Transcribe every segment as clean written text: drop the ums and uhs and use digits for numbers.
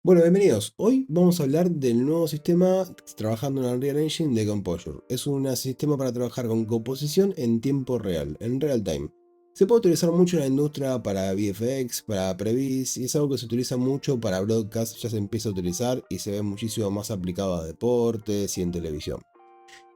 Bueno, bienvenidos. Hoy vamos a hablar del nuevo sistema trabajando en Unreal Engine de Composure. Es un sistema para trabajar con composición en tiempo real, en real time. Se puede utilizar mucho en la industria para VFX, para Previs, y es algo que se utiliza mucho para broadcast, ya se empieza a utilizar y se ve muchísimo más aplicado a deportes y en televisión.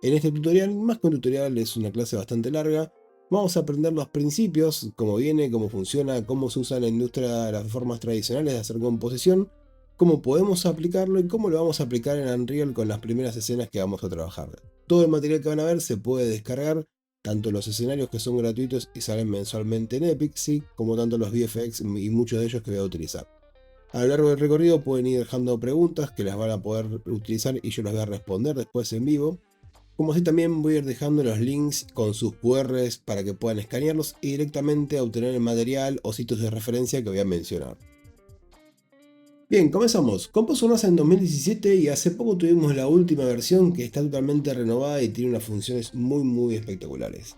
En este tutorial, más que un tutorial, es una clase bastante larga. Vamos a aprender los principios, cómo viene, cómo funciona, cómo se usa en la industria las formas tradicionales de hacer composición, cómo podemos aplicarlo y cómo lo vamos a aplicar en Unreal con las primeras escenas que vamos a trabajar. Todo el material que van a ver se puede descargar, tanto los escenarios que son gratuitos y salen mensualmente en Epic, sí, como tanto los VFX y muchos de ellos que voy a utilizar. A lo largo del recorrido pueden ir dejando preguntas que las van a poder utilizar y yo las voy a responder después en vivo. Como así también voy a ir dejando los links con sus QRs para que puedan escanearlos y directamente obtener el material o sitios de referencia que voy a mencionar. Bien, comenzamos. Composer nace en 2017 y hace poco tuvimos la última versión que está totalmente renovada y tiene unas funciones muy espectaculares.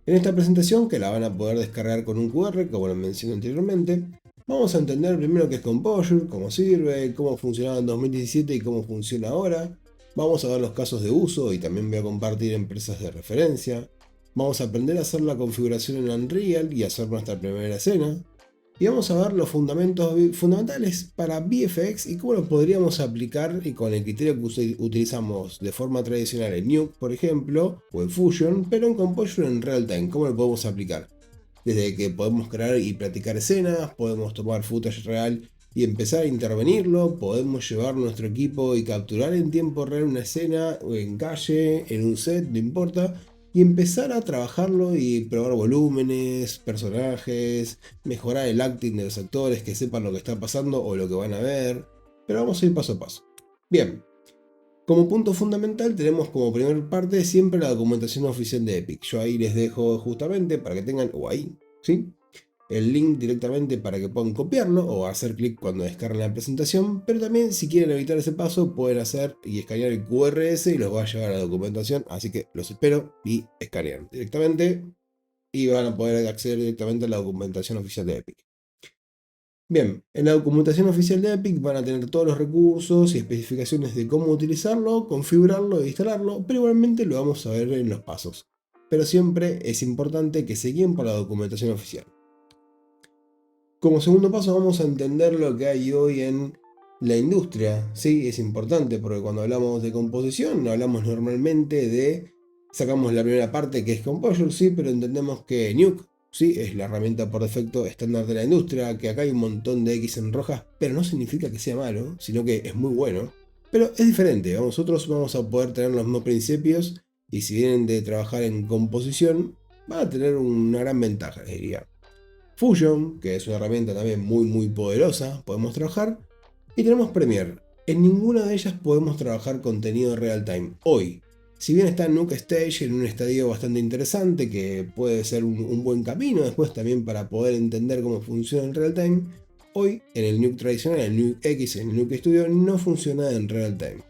En esta presentación, que la van a poder descargar con un QR, como lo mencioné anteriormente, vamos a entender primero qué es Composure, cómo sirve, cómo funcionaba en 2017 y cómo funciona ahora. Vamos a ver los casos de uso y también voy a compartir empresas de referencia. Vamos a aprender a hacer la configuración en Unreal y hacer nuestra primera escena. Y vamos a ver los fundamentos fundamentales para VFX y cómo lo podríamos aplicar y con el criterio que utilizamos de forma tradicional en Nuke, por ejemplo, o en Fusion, pero en Composure en real time, cómo lo podemos aplicar. Desde que podemos crear y practicar escenas, podemos tomar footage real y empezar a intervenirlo, podemos llevar nuestro equipo y capturar en tiempo real una escena o en calle, en un set, no importa, y empezar a trabajarlo y probar volúmenes, personajes, mejorar el acting de los actores, que sepan lo que está pasando o lo que van a ver, pero vamos a ir paso a paso. Bien, como punto fundamental tenemos como primer parte siempre la documentación oficial de Epic. Yo ahí les dejo justamente para que tengan, o ahí, ¿sí? El link directamente para que puedan copiarlo o hacer clic cuando descarguen la presentación, pero también si quieren evitar ese paso pueden hacer y escanear el QRS y los va a llevar a la documentación, así que los espero y escanean directamente y van a poder acceder directamente a la documentación oficial de Epic. Bien, en la documentación oficial de Epic van a tener todos los recursos y especificaciones de cómo utilizarlo, configurarlo e instalarlo, pero igualmente lo vamos a ver en los pasos. Pero siempre es importante que se guíen por la documentación oficial. Como segundo paso vamos a entender lo que hay hoy en la industria. Sí, es importante porque cuando hablamos de composición hablamos normalmente de, sacamos la primera parte que es Composure, sí, pero entendemos que Nuke, sí, es la herramienta por defecto estándar de la industria, que acá hay un montón de X en rojas, pero no significa que sea malo, sino que es muy bueno. Pero es diferente, nosotros vamos a poder tener los mismos principios y si vienen de trabajar en composición, van a tener una gran ventaja, diría. Fusion, que es una herramienta también muy poderosa, podemos trabajar. Y tenemos Premiere. En ninguna de ellas podemos trabajar contenido real time. Hoy, si bien está Nuke Stage en un estadio bastante interesante, que puede ser un buen camino después también para poder entender cómo funciona en real time, hoy en el Nuke tradicional, el Nuke X, en el Nuke Studio, no funciona en real time.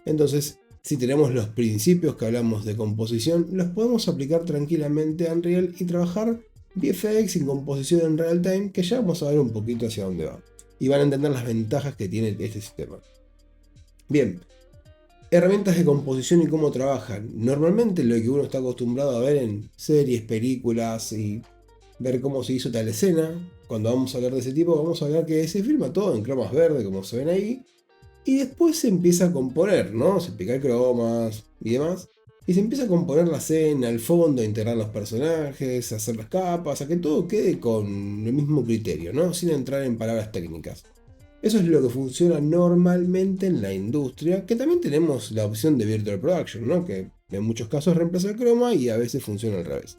Entonces, si tenemos los principios que hablamos de composición, los podemos aplicar tranquilamente a Unreal y trabajar VFX en composición en real time, que ya vamos a ver un poquito hacia dónde va. Y van a entender las ventajas que tiene este sistema. Bien, herramientas de composición y cómo trabajan. Normalmente lo que uno está acostumbrado a ver en series, películas y ver cómo se hizo tal escena. Cuando vamos a hablar de ese tipo, vamos a hablar que se filma todo en cromas verdes, como se ven ahí, y después se empieza a componer, ¿no? Se pica cromas y demás. Y se empieza a componer la escena, el fondo, a integrar los personajes, a hacer las capas, a que todo quede con el mismo criterio, ¿no? Sin entrar en palabras técnicas. Eso es lo que funciona normalmente en la industria, que también tenemos la opción de Virtual Production, ¿no? Que en muchos casos reemplaza el croma y a veces funciona al revés.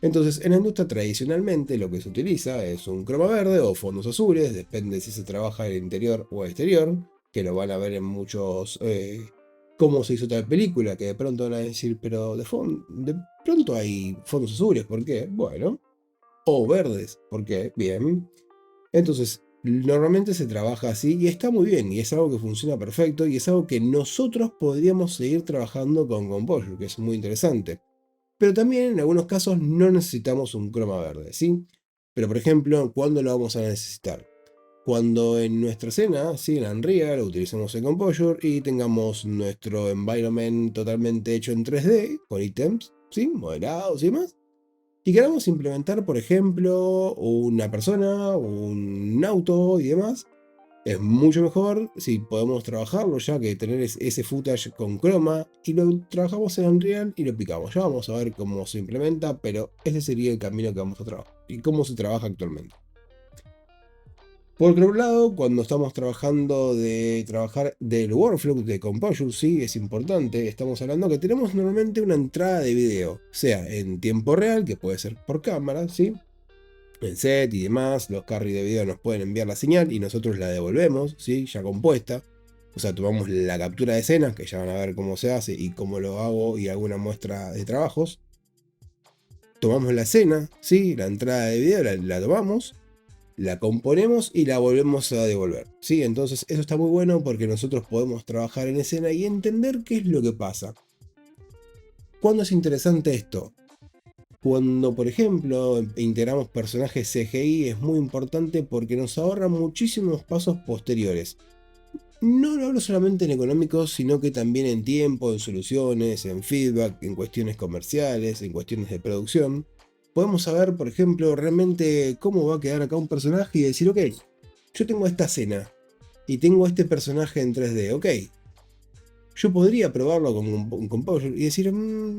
Entonces, en la industria tradicionalmente lo que se utiliza es un croma verde o fondos azules, depende si se trabaja en interior o exterior, que lo van a ver en muchos cómo se hizo tal película, que de pronto van a decir, pero de pronto hay fondos azules, ¿por qué? Bueno, o verdes, ¿por qué? Bien. Entonces, normalmente se trabaja así y está muy bien, y es algo que funciona perfecto, y es algo que nosotros podríamos seguir trabajando con Composure, que es muy interesante. Pero también en algunos casos no necesitamos un croma verde, ¿sí? Pero por ejemplo, ¿cuándo lo vamos a necesitar? Cuando en nuestra escena, ¿sí? En Unreal, utilicemos el Composure y tengamos nuestro environment totalmente hecho en 3D, con ítems, ¿sí? Modelados y demás. Y queramos implementar, por ejemplo, una persona, un auto y demás. Es mucho mejor si podemos trabajarlo ya que tener ese footage con croma y lo trabajamos en Unreal y lo picamos. Ya vamos a ver cómo se implementa, pero ese sería el camino que vamos a trabajar y cómo se trabaja actualmente. Por otro lado, cuando estamos trabajando de trabajar del workflow de Composure, sí, es importante, estamos hablando que tenemos normalmente una entrada de video, sea en tiempo real, que puede ser por cámara, ¿sí? En set y demás, los carry de video nos pueden enviar la señal y nosotros la devolvemos, ¿sí? Ya compuesta. O sea, tomamos la captura de escena, que ya van a ver cómo se hace y cómo lo hago y alguna muestra de trabajos. Tomamos la escena, ¿sí? La entrada de video la tomamos, la componemos y la volvemos a devolver, ¿sí? Entonces eso está muy bueno porque nosotros podemos trabajar en escena y entender qué es lo que pasa. ¿Cuándo es interesante esto? Cuando, por ejemplo, integramos personajes CGI es muy importante porque nos ahorra muchísimos pasos posteriores. No lo hablo solamente en económicos, sino que también en tiempo, en soluciones, en feedback, en cuestiones comerciales, en cuestiones de producción. Podemos saber, por ejemplo, realmente cómo va a quedar acá un personaje y decir, ok, yo tengo esta escena y tengo este personaje en 3D, ok. Yo podría probarlo con Composure y decir,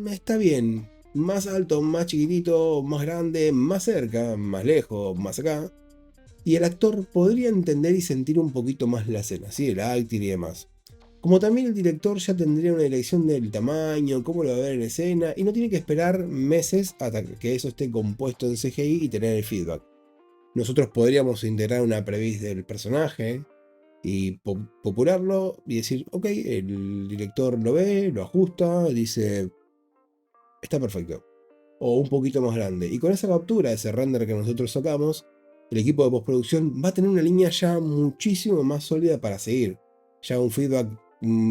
está bien, más alto, más chiquitito, más grande, más cerca, más lejos, más acá. Y el actor podría entender y sentir un poquito más la escena, ¿sí? El acting y demás. Como también el director ya tendría una elección del tamaño, cómo lo va a ver en escena, y no tiene que esperar meses hasta que eso esté compuesto en CGI y tener el feedback. Nosotros podríamos integrar una previs del personaje y popularlo y decir, ok, el director lo ve, lo ajusta, dice, está perfecto. O un poquito más grande. Y con esa captura, ese render que nosotros sacamos, el equipo de postproducción va a tener una línea ya muchísimo más sólida para seguir. Ya un feedback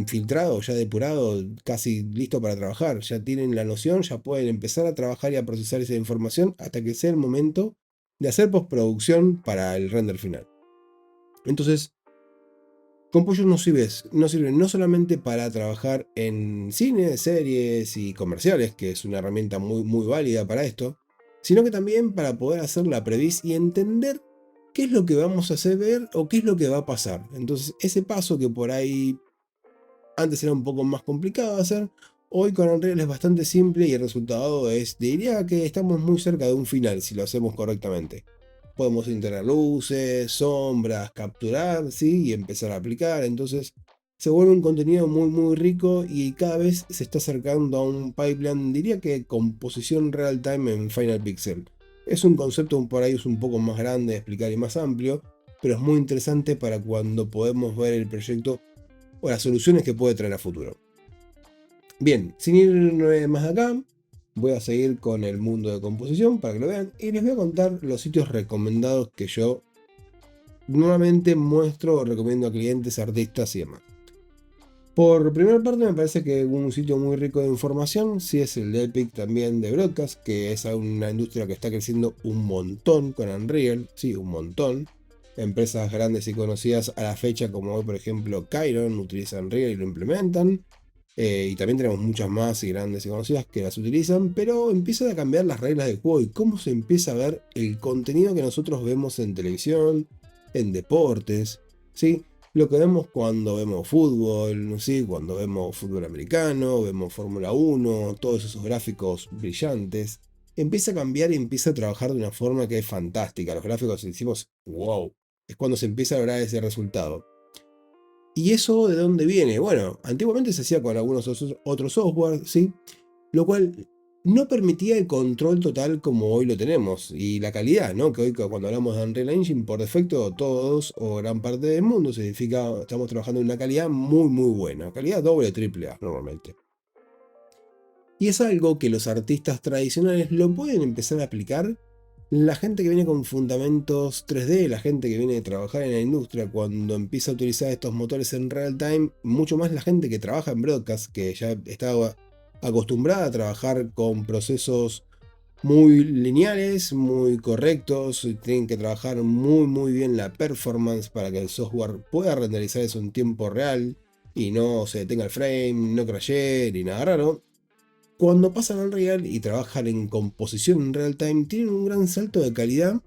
filtrado, ya depurado, casi listo para trabajar. Ya tienen la noción, ya pueden empezar a trabajar y a procesar esa información hasta que sea el momento de hacer postproducción para el render final. Entonces, Composure nos sirve no solamente para trabajar en cine, series y comerciales, que es una herramienta muy, muy válida para esto, sino que también para poder hacer la previs y entender qué es lo que vamos a hacer ver o qué es lo que va a pasar. Entonces, ese paso que por ahí antes era un poco más complicado de hacer, hoy con Unreal es bastante simple y el resultado es, diría que estamos muy cerca de un final si lo hacemos correctamente. Podemos integrar luces, sombras, capturar, ¿sí? Y empezar a aplicar. Entonces se vuelve un contenido muy muy rico y cada vez se está acercando a un pipeline, diría que composición real time en Final Pixel. Es un concepto por ahí es un poco más grande de explicar y más amplio, pero es muy interesante para cuando podemos ver el proyecto o las soluciones que puede traer a futuro. Bien, sin ir más de acá, voy a seguir con el mundo de composición para que lo vean y les voy a contar los sitios recomendados que yo nuevamente muestro o recomiendo a clientes, artistas y demás. Por primera parte me parece que un sitio muy rico de información, sí es el de Epic también de Broadcast, que es una industria que está creciendo un montón con Unreal, sí, un montón. Empresas grandes y conocidas a la fecha como hoy por ejemplo Chiron utilizan Unreal y lo implementan. Y también tenemos muchas más y grandes y conocidas que las utilizan, pero empiezan a cambiar las reglas del juego y cómo se empieza a ver el contenido que nosotros vemos en televisión, en deportes, ¿sí? Lo que vemos cuando vemos fútbol, ¿sí? Cuando vemos fútbol americano, vemos Fórmula 1, todos esos gráficos brillantes. Empieza a cambiar y empieza a trabajar de una forma que es fantástica. Los gráficos decimos, wow, es cuando se empieza a lograr ese resultado. ¿Y eso de dónde viene? Bueno, antiguamente se hacía con algunos otros software, ¿sí? Lo cual no permitía el control total como hoy lo tenemos. Y la calidad, ¿no? Que hoy cuando hablamos de Unreal Engine, por defecto todos o gran parte del mundo significa estamos trabajando en una calidad muy muy buena. Calidad doble, triple A normalmente. Y es algo que los artistas tradicionales lo pueden empezar a aplicar. La gente que viene con fundamentos 3D, la gente que viene de trabajar en la industria, cuando empieza a utilizar estos motores en real time, mucho más la gente que trabaja en broadcast, que ya estaba acostumbrada a trabajar con procesos muy lineales, muy correctos, tienen que trabajar muy bien la performance para que el software pueda renderizar eso en tiempo real y no se detenga el frame, no crashee ni nada raro. Cuando pasan al Unreal y trabajan en composición en real time, tienen un gran salto de calidad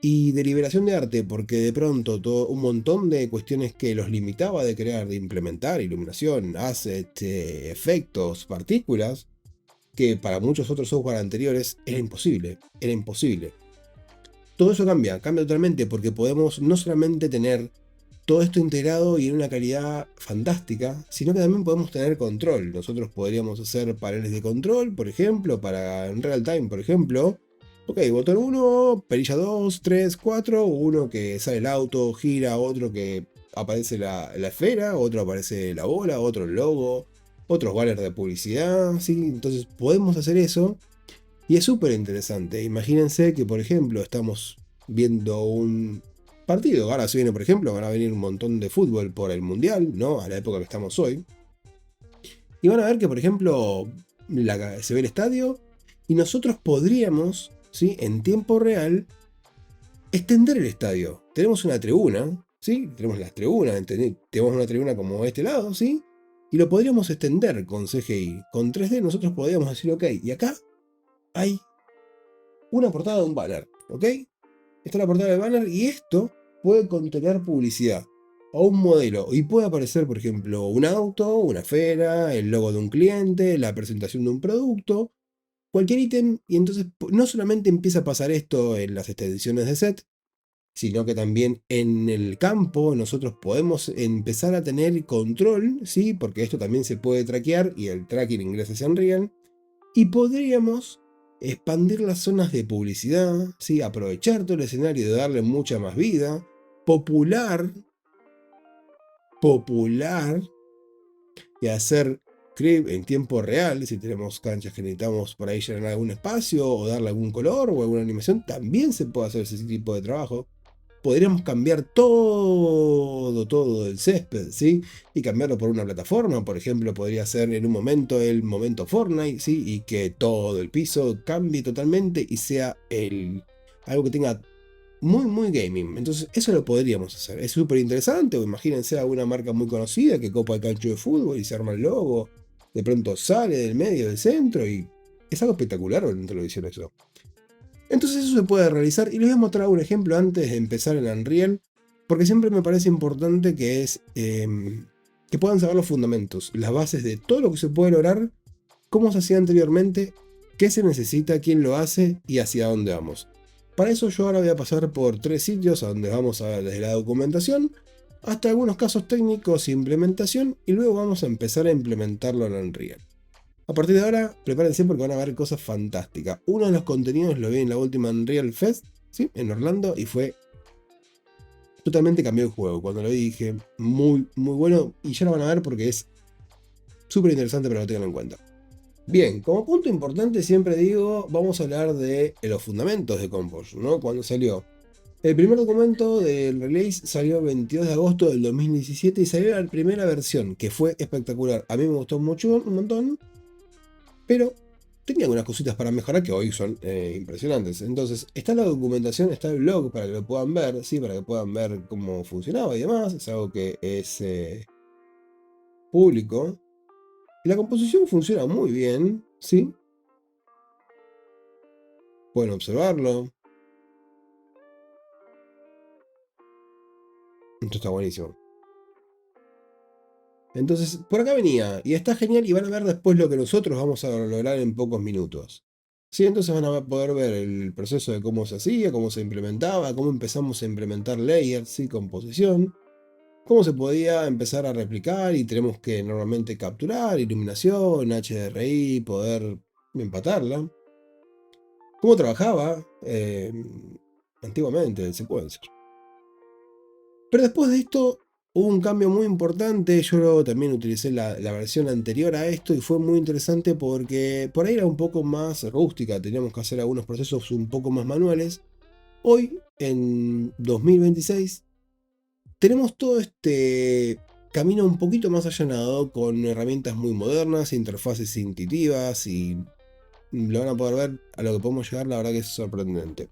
y de liberación de arte, porque de pronto un montón de cuestiones que los limitaba de crear, de implementar, iluminación, assets, efectos, partículas, que para muchos otros software anteriores era imposible, era imposible. Todo eso cambia totalmente, porque podemos no solamente tener todo esto integrado y en una calidad fantástica, sino que también podemos tener control. Nosotros podríamos hacer paneles de control, por ejemplo, para en real time, por ejemplo. Ok, botón 1, perilla 2, 3, 4, uno que sale el auto, gira, otro que aparece la esfera, otro aparece la bola, otro el logo, otros banners de publicidad, ¿sí? Entonces podemos hacer eso y es súper interesante. Imagínense que, por ejemplo, estamos viendo un partido. Ahora se viene, por ejemplo, van a venir un montón de fútbol por el Mundial, ¿no? A la época que estamos hoy. Y van a ver que, por ejemplo, se ve el estadio y nosotros podríamos, ¿sí? En tiempo real, extender el estadio. Tenemos una tribuna, ¿sí? Tenemos las tribunas, tenemos una tribuna como este lado, ¿sí? Y lo podríamos extender con CGI. Con 3D nosotros podríamos decir, ok, y acá hay una portada de un banner, ¿ok? Está la portada del banner y esto puede contener publicidad o un modelo y puede aparecer, por ejemplo, un auto, una esfera, el logo de un cliente, la presentación de un producto, cualquier ítem. Y entonces no solamente empieza a pasar esto en las extensiones de set, sino que también en el campo nosotros podemos empezar a tener control, ¿sí? Porque esto también se puede traquear y el tracking ingresa hacia Unreal. Y podríamos expandir las zonas de publicidad, ¿sí? Aprovechar todo el escenario de darle mucha más vida, popular, popular, y hacer creep en tiempo real. Si tenemos canchas que necesitamos por ahí llenar algún espacio o darle algún color o alguna animación, también se puede hacer ese tipo de trabajo. Podríamos cambiar todo el césped, ¿sí? Y cambiarlo por una plataforma, por ejemplo, podría ser en un momento el momento Fortnite, ¿sí? Y que todo el piso cambie totalmente y sea algo que tenga muy gaming. Entonces, eso lo podríamos hacer. Es súper interesante, o imagínense alguna marca muy conocida que copa el cancho de fútbol y se arma el logo, de pronto sale del medio del centro y es algo espectacular en televisión eso. Entonces eso se puede realizar y les voy a mostrar un ejemplo antes de empezar en Unreal, porque siempre me parece importante que puedan saber los fundamentos, las bases de todo lo que se puede lograr, cómo se hacía anteriormente, qué se necesita, quién lo hace y hacia dónde vamos. Para eso yo ahora voy a pasar por 3 sitios a donde vamos a ver desde la documentación hasta algunos casos técnicos e implementación y luego vamos a empezar a implementarlo en Unreal. A partir de ahora, prepárense porque van a ver cosas fantásticas. Uno de los contenidos lo vi en la última Unreal Fest, ¿sí? En Orlando, y fue totalmente cambió el juego. Cuando lo vi dije, muy bueno, y ya lo van a ver porque es súper interesante para que lo tengan en cuenta. Bien, como punto importante siempre digo, vamos a hablar de los fundamentos de Composure, ¿no? Cuando salió. El primer documento del release salió el 22 de agosto del 2017 y salió la primera versión, que fue espectacular. A mí me gustó mucho, un montón. Pero tenía algunas cositas para mejorar que hoy son impresionantes. Entonces, está la documentación, está el blog para que lo puedan ver, ¿sí? Para que puedan ver cómo funcionaba y demás. Es algo que es público. Y la composición funciona muy bien, ¿sí? Pueden observarlo. Esto está buenísimo. Entonces, por acá venía, y está genial, y van a ver después lo que nosotros vamos a lograr en pocos minutos. Sí, entonces van a poder ver el proceso de cómo se hacía, cómo se implementaba, cómo empezamos a implementar layers, ¿sí? Composición, cómo se podía empezar a replicar y tenemos que normalmente capturar, iluminación, HDRI, poder empatarla. Cómo trabajaba antiguamente el sequencer. Pero después de esto hubo un cambio muy importante. Yo también utilicé la versión anterior a esto y fue muy interesante porque por ahí era un poco más rústica. Teníamos que hacer algunos procesos un poco más manuales. Hoy, en 2026, tenemos todo este camino un poquito más allanado con herramientas muy modernas, interfaces intuitivas y lo van a poder ver a lo que podemos llegar, la verdad que es sorprendente.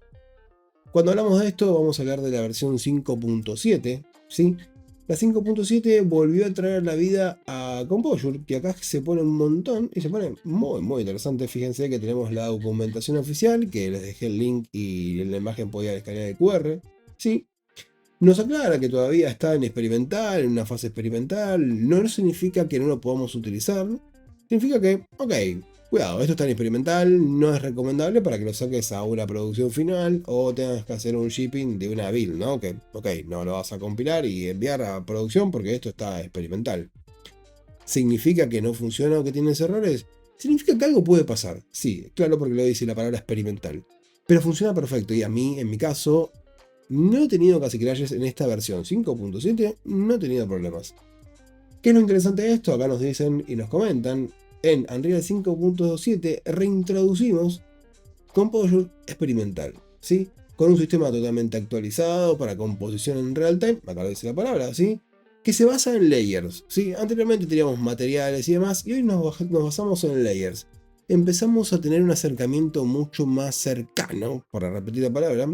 Cuando hablamos de esto, vamos a hablar de la versión 5.7, ¿sí? La 5.7 volvió a traer la vida a Composure, que acá se pone un montón y se pone muy interesante. Fíjense que tenemos la documentación oficial, que les dejé el link y en la imagen podía escanear el QR, ¿sí? Nos aclara que todavía está en experimental, en una fase experimental. No significa que no lo podamos utilizar. Significa que, ok, cuidado, esto está en experimental, no es recomendable para que lo saques a una producción final o tengas que hacer un shipping de una build, ¿no? Que, ok, no lo vas a compilar y enviar a producción porque esto está experimental. ¿Significa que no funciona o que tienes errores? Significa que algo puede pasar. Sí, claro, porque lo dice la palabra experimental. Pero funciona perfecto y a mí, en mi caso, no he tenido casi crashes en esta versión 5.7, no he tenido problemas. ¿Qué es lo interesante de esto? Acá nos dicen y nos comentan, en Unreal 5.7 reintroducimos Composure experimental, ¿sí? Con un sistema totalmente actualizado para composición en real time, acá lo dice la palabra, ¿sí? Que se basa en layers, ¿sí? Anteriormente teníamos materiales y demás, y hoy nos basamos en layers. Empezamos a tener un acercamiento mucho más cercano, para repetir la palabra,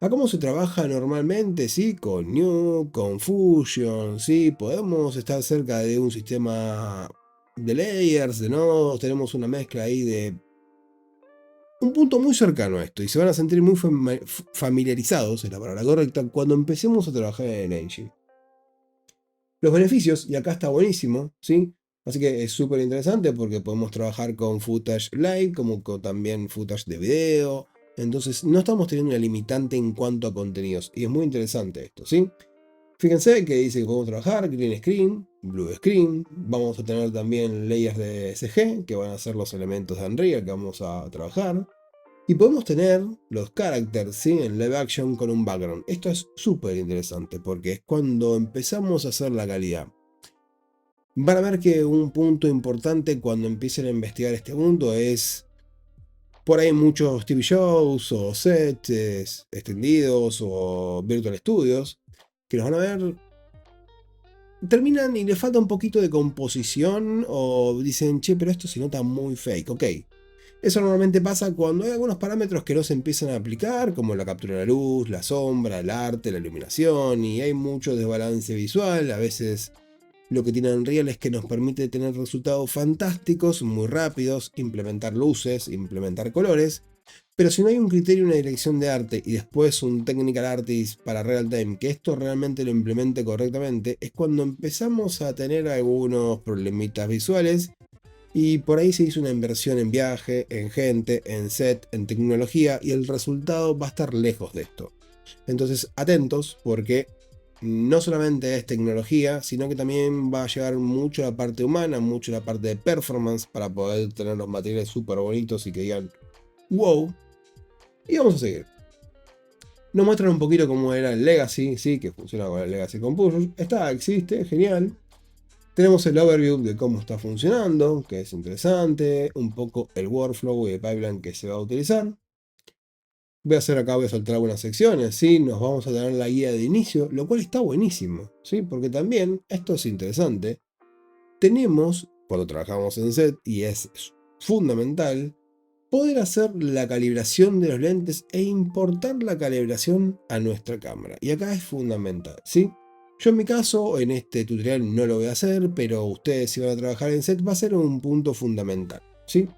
a cómo se trabaja normalmente, ¿sí? Con Nuke, con Fusion, ¿sí? Podemos estar cerca de un sistema de layers, de nodos, tenemos una mezcla ahí de un punto muy cercano a esto y se van a sentir muy familiarizados, es la palabra correcta, cuando empecemos a trabajar en el engine. Los beneficios, y acá está buenísimo, ¿sí? Así que es súper interesante porque podemos trabajar con footage live, como con también footage de video. Entonces no estamos teniendo una limitante en cuanto a contenidos. Y es muy interesante esto, ¿sí? Fíjense que dice que podemos trabajar green screen, blue screen. Vamos a tener también layers de SG, que van a ser los elementos de Unreal que vamos a trabajar. Y podemos tener los characters, ¿sí? En live action con un background. Esto es súper interesante porque es cuando empezamos a hacer la calidad. Van a ver que un punto importante cuando empiecen a investigar este mundo es por ahí muchos TV shows o sets extendidos o virtual studios que los van a ver, terminan y les falta un poquito de composición o dicen, che, pero esto se nota muy fake. Ok, eso normalmente pasa cuando hay algunos parámetros que no se empiezan a aplicar, como la captura de la luz, la sombra, el arte, la iluminación, y hay mucho desbalance visual. A veces lo que tiene Unreal es que nos permite tener resultados fantásticos, muy rápidos, implementar luces, implementar colores, pero si no hay un criterio, una dirección de arte y después un technical artist para real time que esto realmente lo implemente correctamente, es cuando empezamos a tener algunos problemitas visuales. Y por ahí se hizo una inversión en viaje, en gente, en set, en tecnología y el resultado va a estar lejos de esto. Entonces atentos porque no solamente es tecnología, sino que también va a llegar mucho la parte humana, mucho la parte de performance para poder tener los materiales súper bonitos y que digan wow. Y vamos a seguir. Nos muestran un poquito cómo era el Legacy, sí, que funciona con el Legacy Composure. Existe, genial. Tenemos el overview de cómo está funcionando, que es interesante, un poco el workflow y el pipeline que se va a utilizar. Voy a hacer acá, voy a saltar algunas secciones, ¿sí? Nos vamos a tener la guía de inicio, lo cual está buenísimo, ¿sí? Porque también, esto es interesante, tenemos, cuando trabajamos en set, y es fundamental, poder hacer la calibración de los lentes e importar la calibración a nuestra cámara. Y acá es fundamental, ¿sí? Yo en mi caso, en este tutorial no lo voy a hacer, pero ustedes si van a trabajar en set va a ser un punto fundamental, ¿sí?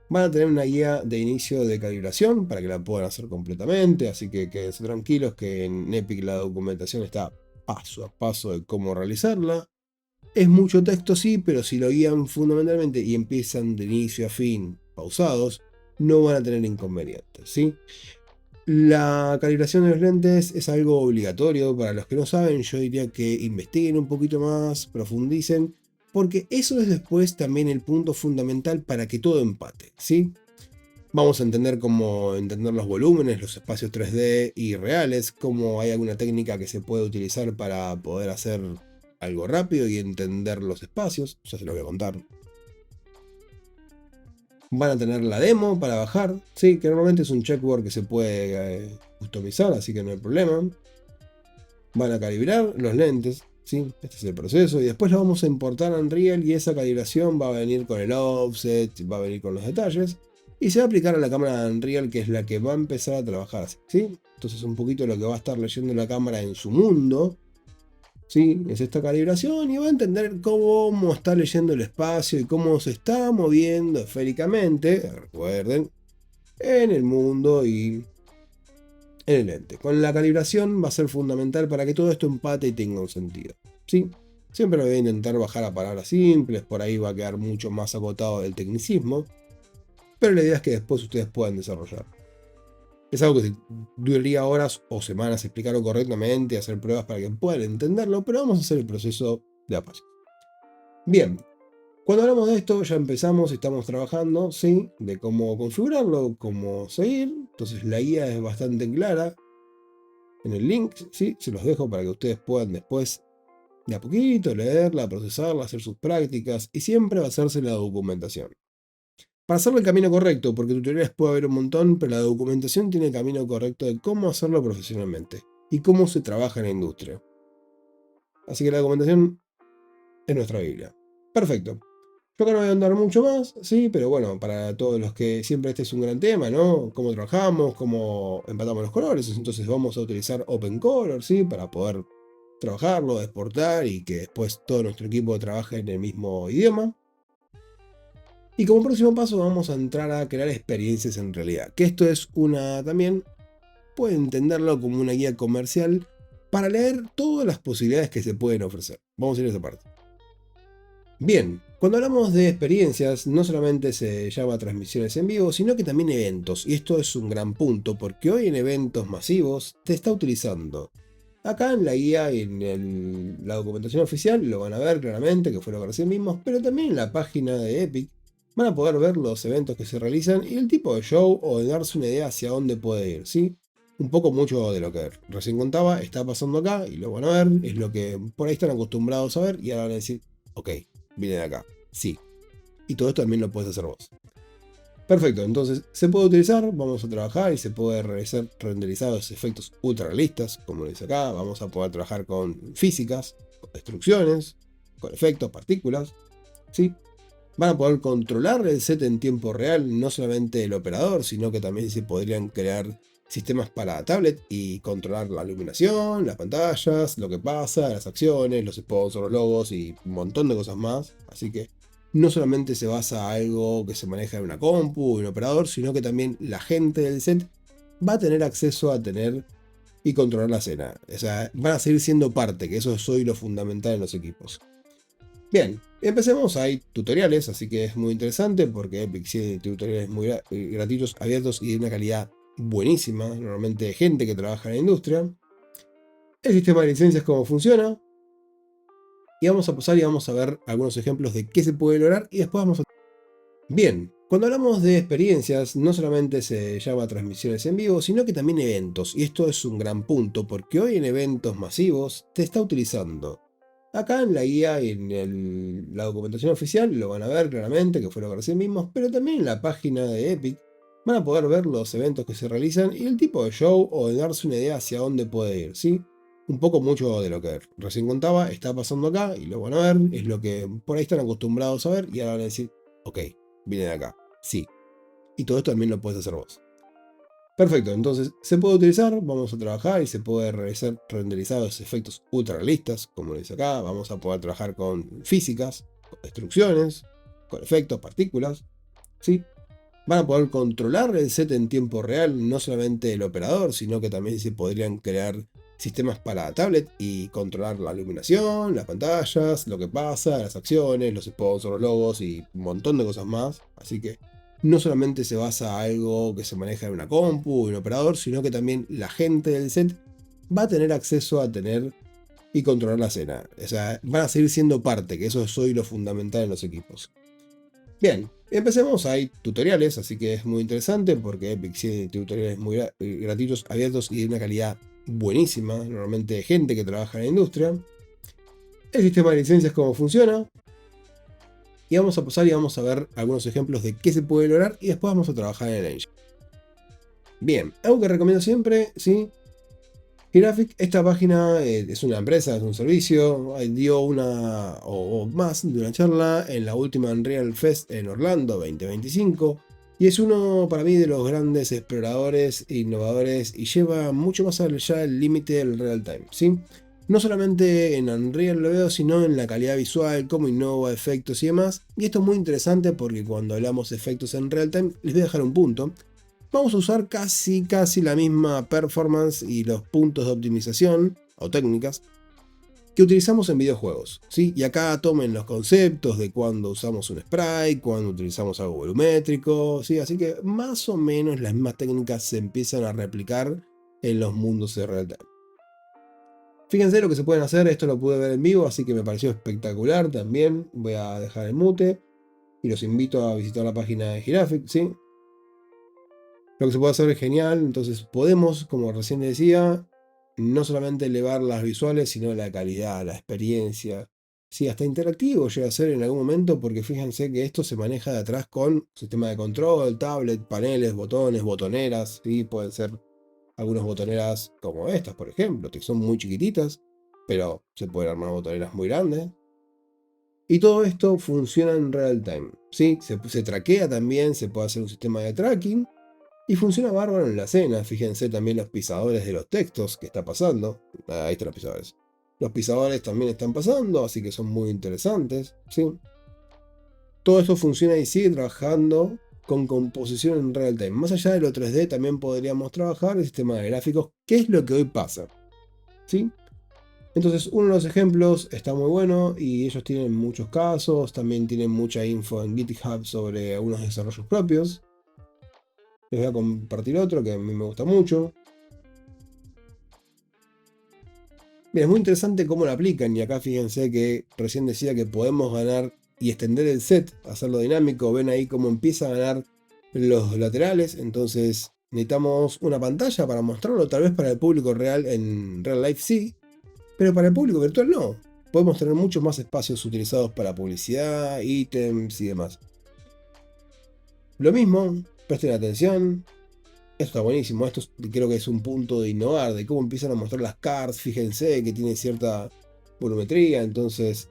Van a tener una guía de inicio de calibración para que la puedan hacer completamente, así que quédense tranquilos que en Epic la documentación está paso a paso de cómo realizarla. Es mucho texto sí, pero si lo guían fundamentalmente y empiezan de inicio a fin pausados, no van a tener inconvenientes, ¿sí? La calibración de los lentes es algo obligatorio. Para los que no saben, yo diría que investiguen un poquito más, profundicen, porque eso es después también el punto fundamental para que todo empate, ¿sí? Vamos a entender cómo entender los volúmenes, los espacios 3D y reales, cómo hay alguna técnica que se puede utilizar para poder hacer algo rápido y entender los espacios, ya se lo voy a contar. Van a tener la demo para bajar, sí, que normalmente es un checkboard que se puede customizar, así que no hay problema. Van a calibrar los lentes, sí, este es el proceso, y después lo vamos a importar a Unreal y esa calibración va a venir con el offset, va a venir con los detalles. y se va a aplicar a la cámara de Unreal, que es la que va a empezar a trabajar así, ¿sí? Entonces un poquito lo que va a estar leyendo la cámara en su mundo, ¿sí? Es esta calibración y va a entender cómo está leyendo el espacio y cómo se está moviendo esféricamente, recuerden, en el mundo y en el ente. Con la calibración va a ser fundamental para que todo esto empate y tenga un sentido, ¿sí? Siempre voy a intentar bajar a palabras simples, por ahí va a quedar mucho más agotado el tecnicismo, pero la idea es que después ustedes puedan desarrollar. Es algo que duraría horas o semanas explicarlo correctamente, hacer pruebas para que puedan entenderlo, pero vamos a hacer el proceso de a paso. Bien, cuando hablamos de esto ya empezamos, estamos trabajando, ¿sí? De cómo configurarlo, cómo seguir. Entonces la guía es bastante clara en el link, ¿sí? Se los dejo para que ustedes puedan después de a poquito leerla, procesarla, hacer sus prácticas y siempre basarse en la documentación. Para hacerlo el camino correcto, porque tutoriales puede haber un montón, pero la documentación tiene el camino correcto de cómo hacerlo profesionalmente y cómo se trabaja en la industria. Así que la documentación es nuestra Biblia. Perfecto. Yo acá no voy a andar mucho más, sí, pero bueno, para todos los que siempre este es un gran tema, ¿no? Cómo trabajamos, cómo empatamos los colores, entonces vamos a utilizar OpenColor, ¿sí? Para poder trabajarlo, exportar y que después todo nuestro equipo trabaje en el mismo idioma. Y como próximo paso vamos a entrar a crear experiencias en realidad, que esto es también pueden entenderlo como una guía comercial para leer todas las posibilidades que se pueden ofrecer. Vamos a ir a esa parte. Bien, cuando hablamos de experiencias, no solamente se llama transmisiones en vivo, sino que también eventos, y esto es un gran punto, porque hoy en eventos masivos te está utilizando. Acá en la guía y en la documentación oficial lo van a ver claramente, que fue lo que recién vimos, pero también en la página de Epic van a poder ver los eventos que se realizan y el tipo de show o de darse una idea hacia dónde puede ir, ¿sí? Un poco mucho de lo que recién contaba está pasando acá y lo van a ver, es lo que por ahí están acostumbrados a ver y ahora van a decir, ok, viene de acá, sí. Y todo esto también lo puedes hacer vos. Perfecto, entonces se puede utilizar, vamos a trabajar y se puede realizar renderizados efectos ultra realistas, como lo dice acá, vamos a poder trabajar con físicas, con destrucciones, con efectos, partículas, ¿sí? Van a poder controlar el set en tiempo real, no solamente el operador, sino que también se podrían crear sistemas para tablet y controlar la iluminación, las pantallas, lo que pasa, las acciones, los sponsors, los logos y un montón de cosas más. Así que no solamente se basa en algo que se maneja en una compu, en un operador, sino que también la gente del set va a tener acceso a tener y controlar la escena. O sea, van a seguir siendo parte, que eso es hoy lo fundamental en los equipos. Bien, empecemos. Hay tutoriales, así que es muy interesante porque Epic tiene tutoriales muy gratuitos, abiertos y de una calidad buenísima, normalmente de gente que trabaja en la industria. El sistema de licencias, cómo funciona. Y vamos a pasar y vamos a ver algunos ejemplos de qué se puede lograr y después vamos a... Bien, cuando hablamos de experiencias, no solamente se llama transmisiones en vivo, sino que también eventos. Y esto es un gran punto porque hoy en eventos masivos te está utilizando. Acá en la guía y en la documentación oficial lo van a ver claramente, que fue lo que recién vimos, pero también en la página de Epic van a poder ver los eventos que se realizan y el tipo de show o de darse una idea hacia dónde puede ir, ¿sí? Un poco mucho de lo que recién contaba está pasando acá y lo van a ver, es lo que por ahí están acostumbrados a ver y ahora van a decir, ok, viene de acá, sí. Y todo esto también lo puedes hacer vos. Perfecto, entonces se puede utilizar, vamos a trabajar y se puede realizar renderizados efectos ultra realistas, como lo dice acá, vamos a poder trabajar con físicas, con destrucciones, con efectos, partículas, ¿sí? Van a poder controlar el set en tiempo real, no solamente el operador, sino que también se podrían crear sistemas para tablet y controlar la iluminación, las pantallas, lo que pasa, las acciones, los sponsors, los logos y un montón de cosas más. Así que no solamente se basa en algo que se maneja en una compu, en un operador, sino que también la gente del set va a tener acceso a tener y controlar la escena. O sea, van a seguir siendo parte, que eso es hoy lo fundamental en los equipos. Bien, empecemos. Hay tutoriales, así que es muy interesante porque Epic tiene tutoriales muy gratuitos, abiertos y de una calidad buenísima, normalmente de gente que trabaja en la industria. El sistema de licencias, cómo funciona. Y vamos a pasar y vamos a ver algunos ejemplos de qué se puede lograr y después vamos a trabajar en el engine. Bien, algo que recomiendo siempre, ¿sí? Graphic, esta página es una empresa, es un servicio, dio una o más de una charla en la última Unreal Fest en Orlando 2025. Y es uno para mí de los grandes exploradores e innovadores y lleva mucho más allá del límite del real time, ¿sí? No solamente en Unreal lo veo, sino en la calidad visual, cómo innova efectos y demás. Y esto es muy interesante porque cuando hablamos de efectos en real time, les voy a dejar un punto. Vamos a usar casi la misma performance y los puntos de optimización o técnicas que utilizamos en videojuegos, ¿sí? Y acá tomen los conceptos de cuando usamos un sprite, cuando utilizamos algo volumétrico, ¿sí? Así que más o menos las mismas técnicas se empiezan a replicar en los mundos de real time. Fíjense lo que se pueden hacer, esto lo pude ver en vivo, así que me pareció espectacular también. Voy a dejar el mute y los invito a visitar la página de Giraphic, ¿sí? Lo que se puede hacer es genial, entonces podemos, como recién decía, no solamente elevar las visuales, sino la calidad, la experiencia. Sí, hasta interactivo llega a ser en algún momento, porque fíjense que esto se maneja de atrás con sistema de control, tablet, paneles, botones, botoneras, ¿sí? Pueden ser algunas botoneras como estas, por ejemplo, que son muy chiquititas, pero se pueden armar botoneras muy grandes. Y todo esto funciona en real time, ¿sí? Se traquea también, se puede hacer un sistema de tracking. Y funciona bárbaro en la escena, fíjense también los pisadores de los textos que está pasando. Ahí están los pisadores. Los pisadores también están pasando, así que son muy interesantes, ¿sí? Todo esto funciona y sigue trabajando con composición en real time. Más allá de lo 3D también podríamos trabajar el sistema de gráficos, que es lo que hoy pasa, ¿sí? Entonces uno de los ejemplos está muy bueno y ellos tienen muchos casos, también tienen mucha info en GitHub sobre algunos desarrollos propios. Les voy a compartir otro que a mí me gusta mucho. Bien, es muy interesante cómo lo aplican y acá fíjense que recién decía que podemos ganar y extender el set, hacerlo dinámico. Ven ahí cómo empieza a ganar los laterales, entonces necesitamos una pantalla para mostrarlo, tal vez para el público real en real life sí, pero para el público virtual no. Podemos tener muchos más espacios utilizados para publicidad, ítems y demás. Lo mismo, presten atención. Esto está buenísimo, creo que es un punto de innovar, de cómo empiezan a mostrar las cards, fíjense que tiene cierta volumetría, entonces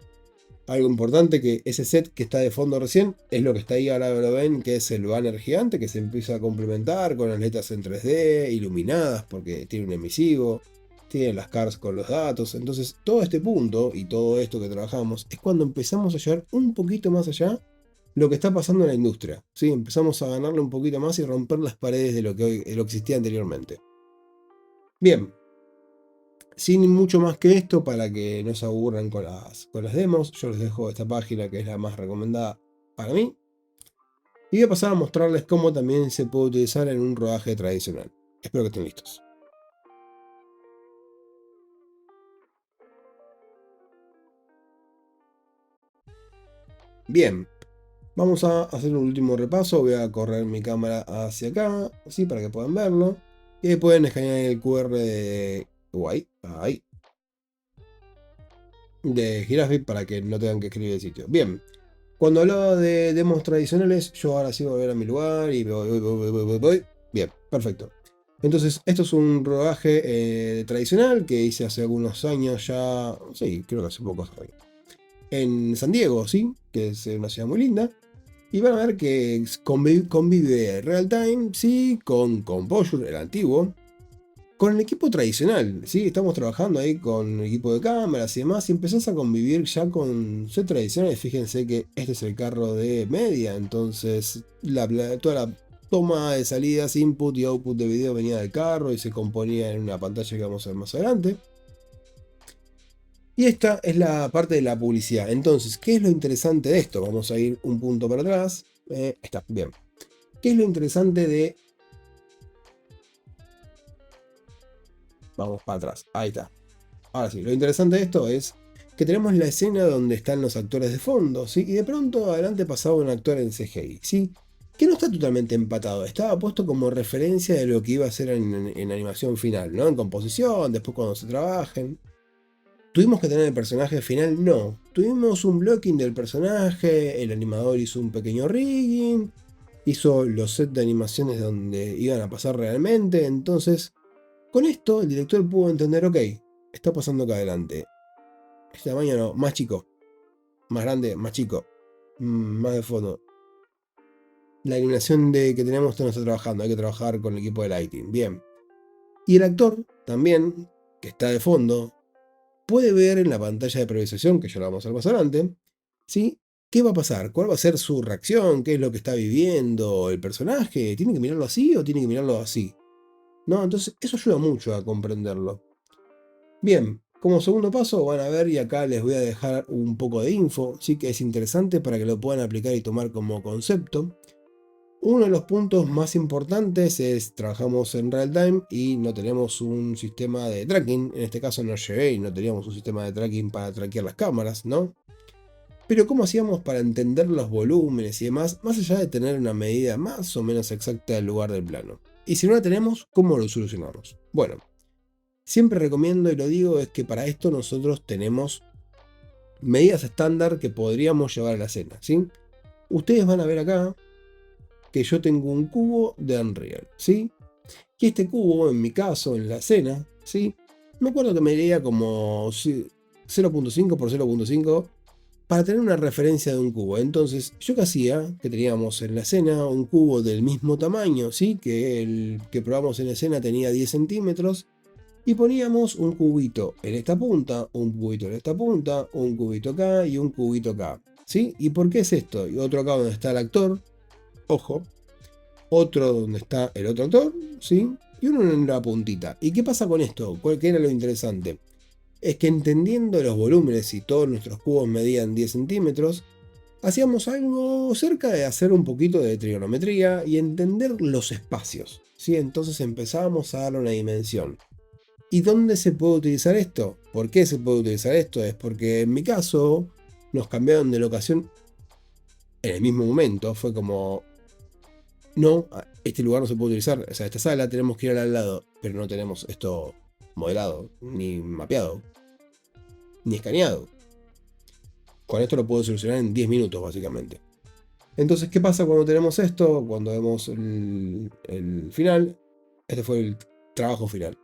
algo importante que ese set que está de fondo recién es lo que está ahí, ahora lo ven, que es el banner gigante que se empieza a complementar con las letras en 3D, iluminadas porque tiene un emisivo, tiene las cards con los datos, entonces todo este punto y todo esto que trabajamos es cuando empezamos a llegar un poquito más allá lo que está pasando en la industria, ¿sí? Empezamos a ganarle un poquito más y romper las paredes de lo que de lo que existía anteriormente. Bien, sin mucho más que esto, para que no se aburran con las demos, yo les dejo esta página que es la más recomendada para mí. Y voy a pasar a mostrarles cómo también se puede utilizar en un rodaje tradicional. Espero que estén listos. Bien, vamos a hacer un último repaso. Voy a correr mi cámara hacia acá, así para que puedan verlo. Y ahí pueden escanear el QR de Guay, ahí, de Giraffe para que no tengan que escribir el sitio. Bien, cuando hablaba de demos tradicionales, yo ahora sí voy a ver a mi lugar y voy. Bien, perfecto. Entonces, esto es un rodaje tradicional que hice hace algunos años ya, sí, creo que hace pocos años. En San Diego, sí, que es una ciudad muy linda. Y van a ver que convive real time, sí, con Composure, el antiguo, con el equipo tradicional, ¿sí? Estamos trabajando ahí con el equipo de cámaras y demás, y empezás a convivir ya con set tradicionales. Fíjense que este es el carro de media, entonces toda la toma de salidas, input y output de video venía del carro y se componía en una pantalla que vamos a ver más adelante. Y esta es la parte de la publicidad. Entonces, ¿qué es lo interesante de esto? Vamos a ir un punto para atrás. Está, bien. ¿Qué es lo interesante de... Vamos para atrás, ahí está. Ahora sí, lo interesante de esto es que tenemos la escena donde están los actores de fondo, ¿sí? Y de pronto adelante pasaba un actor en CGI, ¿sí? Que no está totalmente empatado, estaba puesto como referencia de lo que iba a ser en animación final, ¿no? En composición, después cuando se trabajen. ¿Tuvimos que tener el personaje final? No. Tuvimos un blocking del personaje, el animador hizo un pequeño rigging, hizo los sets de animaciones donde iban a pasar realmente, entonces con esto el director pudo entender, ok, está pasando acá adelante. Este tamaño no, más chico, más grande, más chico, más de fondo. la iluminación que tenemos no está trabajando, hay que trabajar con el equipo de lighting. Bien. Y el actor también, que está de fondo, puede ver en la pantalla de previsualización, que ya lo vamos a ver más adelante, ¿sí? ¿Qué va a pasar? ¿Cuál va a ser su reacción? ¿Qué es lo que está viviendo el personaje? ¿Tiene que mirarlo así o tiene que mirarlo así? ¿No? Entonces, eso ayuda mucho a comprenderlo. Bien, como segundo paso van a ver, y acá les voy a dejar un poco de info, sí que es interesante para que lo puedan aplicar y tomar como concepto. Uno de los puntos más importantes es trabajamos en real time y no tenemos un sistema de tracking. En este caso no llegué y no teníamos un sistema de tracking para traquear las cámaras, ¿no? Pero ¿cómo hacíamos para entender los volúmenes y demás, más allá de tener una medida más o menos exacta del lugar del plano? Y si no la tenemos, ¿cómo lo solucionamos? Bueno, siempre recomiendo y lo digo es que para esto nosotros tenemos medidas estándar que podríamos llevar a la escena, ¿sí? Ustedes van a ver acá que yo tengo un cubo de Unreal, ¿sí? Y este cubo, en mi caso, en la escena, ¿sí? Me acuerdo que medía como 0.5 por 0.5 para tener una referencia de un cubo. Entonces, ¿yo qué hacía? Que teníamos en la escena un cubo del mismo tamaño, ¿sí? Que el que probamos en la escena tenía 10 centímetros. Y poníamos un cubito en esta punta, un cubito en esta punta, un cubito acá y un cubito acá, ¿sí? ¿Y por qué es esto? Y otro acá donde está el actor, ojo, otro donde está el otro actor, ¿sí? Y uno en la puntita. ¿Y qué pasa con esto? ¿Qué era lo interesante? Es que entendiendo los volúmenes y todos nuestros cubos medían 10 centímetros, hacíamos algo cerca de hacer un poquito de trigonometría y entender los espacios, ¿sí? Entonces empezábamos a darle una dimensión. ¿Y dónde se puede utilizar esto? ¿Por qué se puede utilizar esto? Es porque en mi caso nos cambiaron de locación en el mismo momento. Fue como, no, este lugar no se puede utilizar. O sea, esta sala tenemos que ir al lado, pero no tenemos esto modelado, ni mapeado, ni escaneado. Con esto lo puedo solucionar en 10 minutos básicamente. Entonces, ¿qué pasa cuando tenemos esto? Cuando vemos el final. Este fue el trabajo final.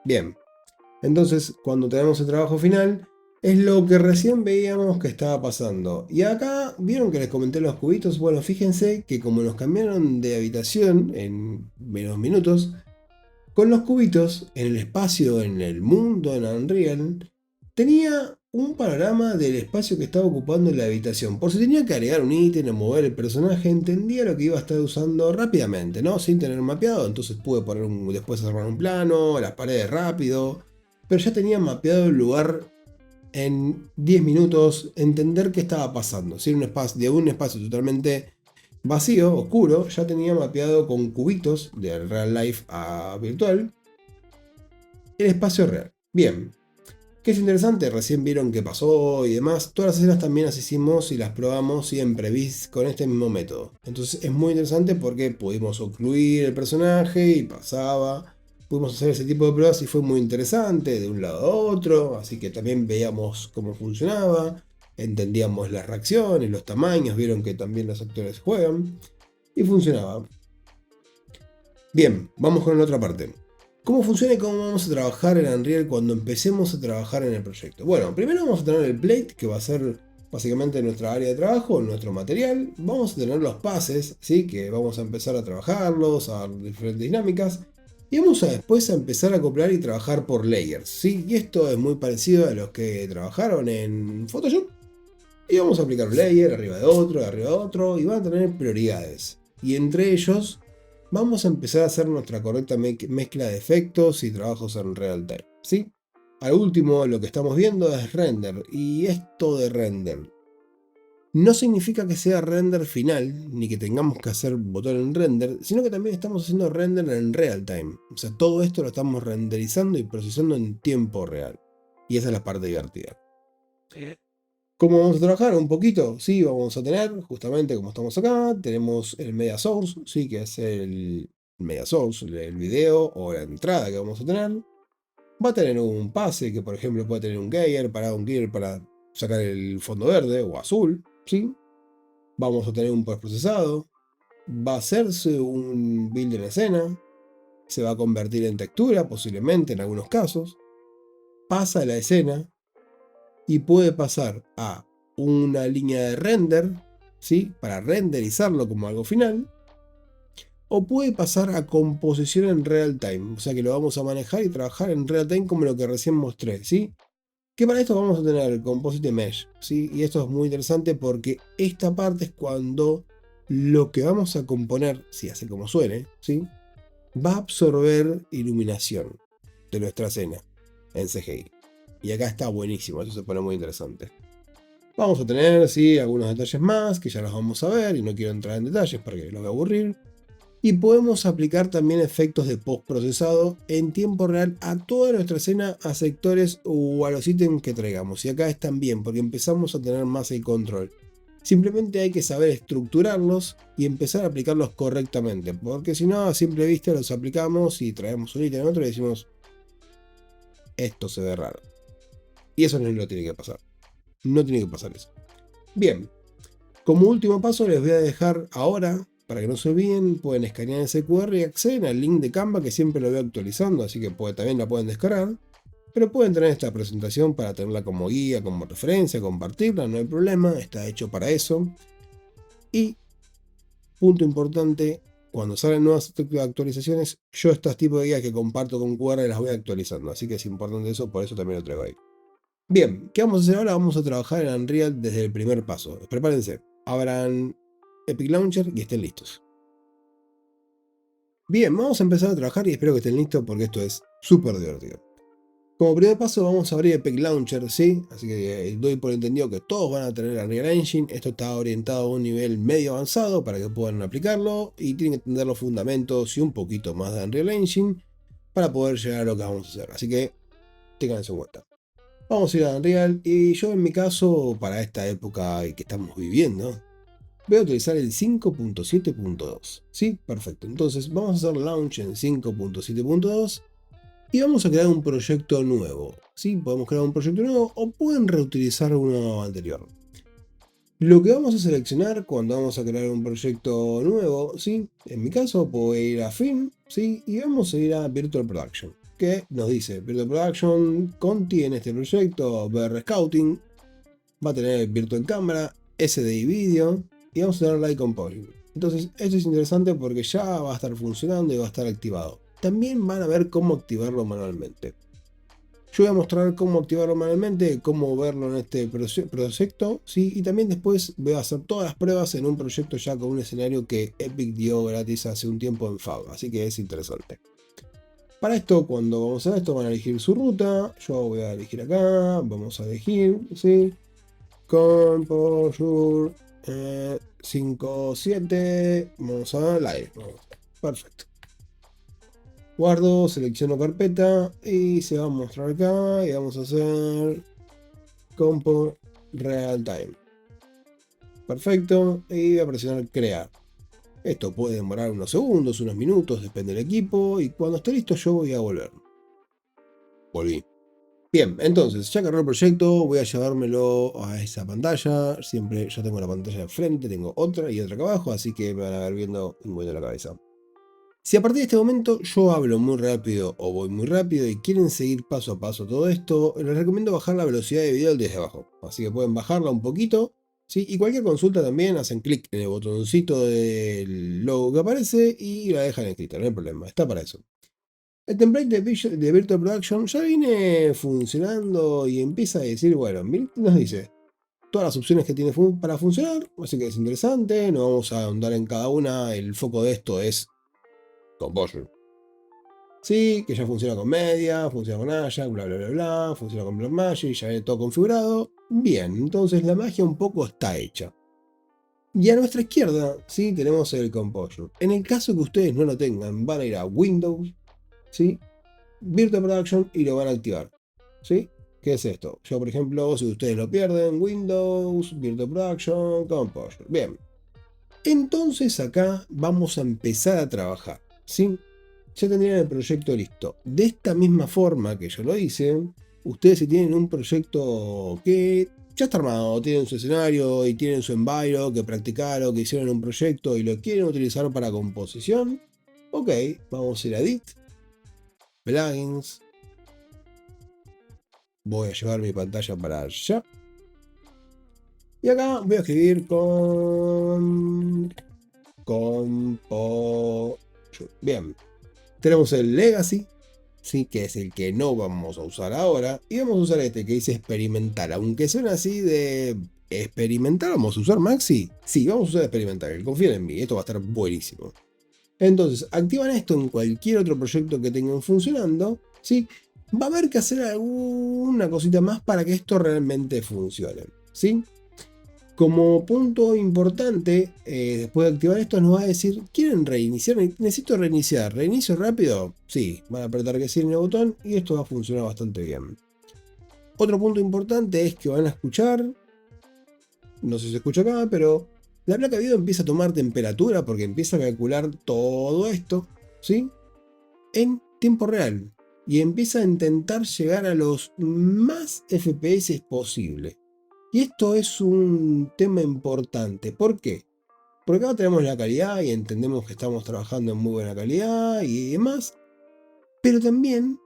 Bien. Entonces, cuando tenemos el trabajo final, es lo que recién veíamos que estaba pasando. Y acá, ¿vieron que les comenté los cubitos? Bueno, fíjense que como nos cambiaron de habitación en menos minutos, con los cubitos, en el espacio, en el mundo, en Unreal, tenía un panorama del espacio que estaba ocupando la habitación. Por si tenía que agregar un ítem o mover el personaje, entendía lo que iba a estar usando rápidamente, ¿no? Sin tener mapeado, entonces pude poner después armar un plano, las paredes rápido, pero ya tenía mapeado el lugar en 10 minutos, entender qué estaba pasando. Si era un espacio, de un espacio totalmente vacío, oscuro, ya tenía mapeado con cubitos de real life a virtual el espacio real. Bien, ¿qué es interesante? Recién vieron qué pasó y demás. Todas las escenas también las hicimos y las probamos siempre con este mismo método. Entonces es muy interesante porque pudimos ocluir el personaje y pasaba. Pudimos hacer ese tipo de pruebas y fue muy interesante de un lado a otro. Así que también veíamos cómo funcionaba. Entendíamos las reacciones, los tamaños. Vieron que también los actores juegan. Y funcionaba. Bien, vamos con la otra parte. ¿Cómo funciona y cómo vamos a trabajar en Unreal cuando empecemos a trabajar en el proyecto? Bueno, primero vamos a tener el plate, que va a ser básicamente nuestra área de trabajo, nuestro material. Vamos a tener los pases, ¿sí? Que vamos a empezar a trabajarlos, a dar diferentes dinámicas. Y vamos a después a empezar a acoplar y trabajar por layers, ¿sí? Y esto es muy parecido a los que trabajaron en Photoshop. Y vamos a aplicar un layer arriba de otro, y van a tener prioridades. Y entre ellos vamos a empezar a hacer nuestra correcta mezcla de efectos y trabajos en real time, ¿sí? Al último, lo que estamos viendo es render. Y esto de render, No significa que sea render final, ni que tengamos que hacer botón en render, sino que también estamos haciendo render en real time. O sea, todo esto lo estamos renderizando y procesando en tiempo real. Y esa es la parte divertida. ¿Cómo vamos a trabajar? Un poquito, sí, vamos a tener, justamente como estamos acá, tenemos el media source, sí, que es el media source, el video o la entrada que vamos a tener. Va a tener un pase que, por ejemplo, puede tener un gear para sacar el fondo verde o azul, sí. Vamos a tener un postprocesado. Va a hacerse un build en escena. Se va a convertir en textura, posiblemente en algunos casos. Pasa a la escena y puede pasar a una línea de render, ¿sí? Para renderizarlo como algo final. O puede pasar a composición en real time. O sea que lo vamos a manejar y trabajar en real time como lo que recién mostré, ¿sí? Que para esto vamos a tener el Composite Mesh, ¿sí? Y esto es muy interesante porque esta parte es cuando lo que vamos a componer, si hace como suene, ¿sí? Va a absorber iluminación de nuestra escena en CGI. Y acá está buenísimo, eso se pone muy interesante. Vamos a tener, sí, algunos detalles más que ya los vamos a ver y no quiero entrar en detalles porque los voy a aburrir. Y podemos aplicar también efectos de postprocesado en tiempo real a toda nuestra escena, a sectores o a los ítems que traigamos. Y acá están bien porque empezamos a tener más el control. Simplemente hay que saber estructurarlos y empezar a aplicarlos correctamente. Porque si no, a simple vista los aplicamos y traemos un ítem en otro y decimos, esto se ve raro. Y eso no lo tiene que pasar. No tiene que pasar eso. Bien, como último paso les voy a dejar ahora, para que no se olviden, pueden escanear ese QR y acceden al link de Canva que siempre lo voy actualizando, así que también la pueden descargar. Pero pueden tener esta presentación para tenerla como guía, como referencia, compartirla, no hay problema, está hecho para eso. Y, punto importante, cuando salen nuevas actualizaciones, yo estos tipos de guías que comparto con QR las voy actualizando, así que es importante eso, por eso también lo traigo ahí. Bien, ¿qué vamos a hacer ahora? Vamos a trabajar en Unreal desde el primer paso. Prepárense, abran Epic Launcher y estén listos. Bien, vamos a empezar a trabajar y espero que estén listos porque esto es súper divertido. Como primer paso vamos a abrir Epic Launcher, ¿sí? Así que doy por entendido que todos van a tener Unreal Engine. Esto está orientado a un nivel medio avanzado para que puedan aplicarlo y tienen que entender los fundamentos y un poquito más de Unreal Engine para poder llegar a lo que vamos a hacer. Así que tengan eso en cuenta. Vamos a ir a Unreal y yo en mi caso, para esta época que estamos viviendo, voy a utilizar el 5.7.2. ¿Sí? Perfecto. Entonces vamos a hacer launch en 5.7.2 y vamos a crear un proyecto nuevo. ¿Sí? Podemos crear un proyecto nuevo o pueden reutilizar uno anterior. Lo que vamos a seleccionar cuando vamos a crear un proyecto nuevo, ¿sí? En mi caso puedo ir a Film, ¿sí? Y vamos a ir a Virtual Production, que nos dice Virtual Production contiene este proyecto VR Scouting, va a tener Virtual Cámara, SDI Video y vamos a tener Light Compositing. Entonces esto es interesante porque ya va a estar funcionando y va a estar activado. También van a ver cómo activarlo manualmente. Yo voy a mostrar cómo activarlo manualmente, cómo verlo en este proyecto, ¿sí? Y también después voy a hacer todas las pruebas en un proyecto ya con un escenario que Epic dio gratis hace un tiempo en Fab, así que es interesante. Para esto, cuando vamos a esto, van a elegir su ruta. Yo voy a elegir acá, vamos a elegir, ¿sí? Composure 5.7, vamos a live, perfecto. Guardo, selecciono carpeta y se va a mostrar acá y vamos a hacer Compo Real Time. Perfecto, y voy a presionar crear. Esto puede demorar unos segundos, unos minutos, depende del equipo, y cuando esté listo yo voy a volver. Volví. Bien, entonces ya cargó el proyecto, voy a llevármelo a esa pantalla. Siempre ya tengo la pantalla de frente, tengo otra y otra acá abajo, así que me van a ver viendo y moviendo la cabeza. Si a partir de este momento yo hablo muy rápido o voy muy rápido y quieren seguir paso a paso todo esto, les recomiendo bajar la velocidad de video desde abajo. Así que pueden bajarla un poquito, ¿sí? Y cualquier consulta también hacen clic en el botoncito del logo que aparece y la dejan escrita, no hay problema, está para eso. El template de Virtual Production ya viene funcionando y empieza a decir, bueno, nos dice todas las opciones que tiene para funcionar, así que es interesante, no vamos a ahondar en cada una, el foco de esto es Composure. Sí, que ya funciona con Media, funciona con Ajax, bla bla bla bla, funciona con Blackmagic, ya hay todo configurado. Bien, entonces la magia un poco está hecha. Y a nuestra izquierda, ¿sí? Tenemos el Composure. En el caso que ustedes no lo tengan, van a ir a Windows, ¿sí? Virtual Production y lo van a activar, ¿sí? ¿Qué es esto? Yo, por ejemplo, si ustedes lo pierden, Windows, Virtual Production, Composure. Bien. Entonces acá vamos a empezar a trabajar, ¿sí? Ya tendrían el proyecto listo. De esta misma forma que yo lo hice, ustedes si tienen un proyecto que ya está armado, tienen su escenario y tienen su enviro, que practicaron, que hicieron un proyecto y lo quieren utilizar para composición, ok, vamos a ir a Edit, Plugins, voy a llevar mi pantalla para allá. Y acá voy a escribir con Composure. Bien, tenemos el Legacy, ¿sí? Que es el que no vamos a usar ahora. Y vamos a usar este que dice experimental. Aunque suena así de experimental, ¿vamos a usar Maxi? Sí, vamos a usar experimental. Confíen en mí, esto va a estar buenísimo. Entonces, activan esto en cualquier otro proyecto que tengan funcionando, ¿sí? Va a haber que hacer alguna cosita más para que esto realmente funcione, ¿sí? Como punto importante, después de activar esto nos va a decir, ¿quieren reiniciar? Necesito reiniciar. ¿Reinicio rápido? Sí, van a apretar que sí en el botón y esto va a funcionar bastante bien. Otro punto importante es que van a escuchar, no sé si se escucha acá, pero la placa de video empieza a tomar temperatura porque empieza a calcular todo esto, ¿sí? En tiempo real. Y empieza a intentar llegar a los más FPS posible. Y esto es un tema importante. ¿Por qué? Porque acá tenemos la calidad y entendemos que estamos trabajando en muy buena calidad y demás. Pero también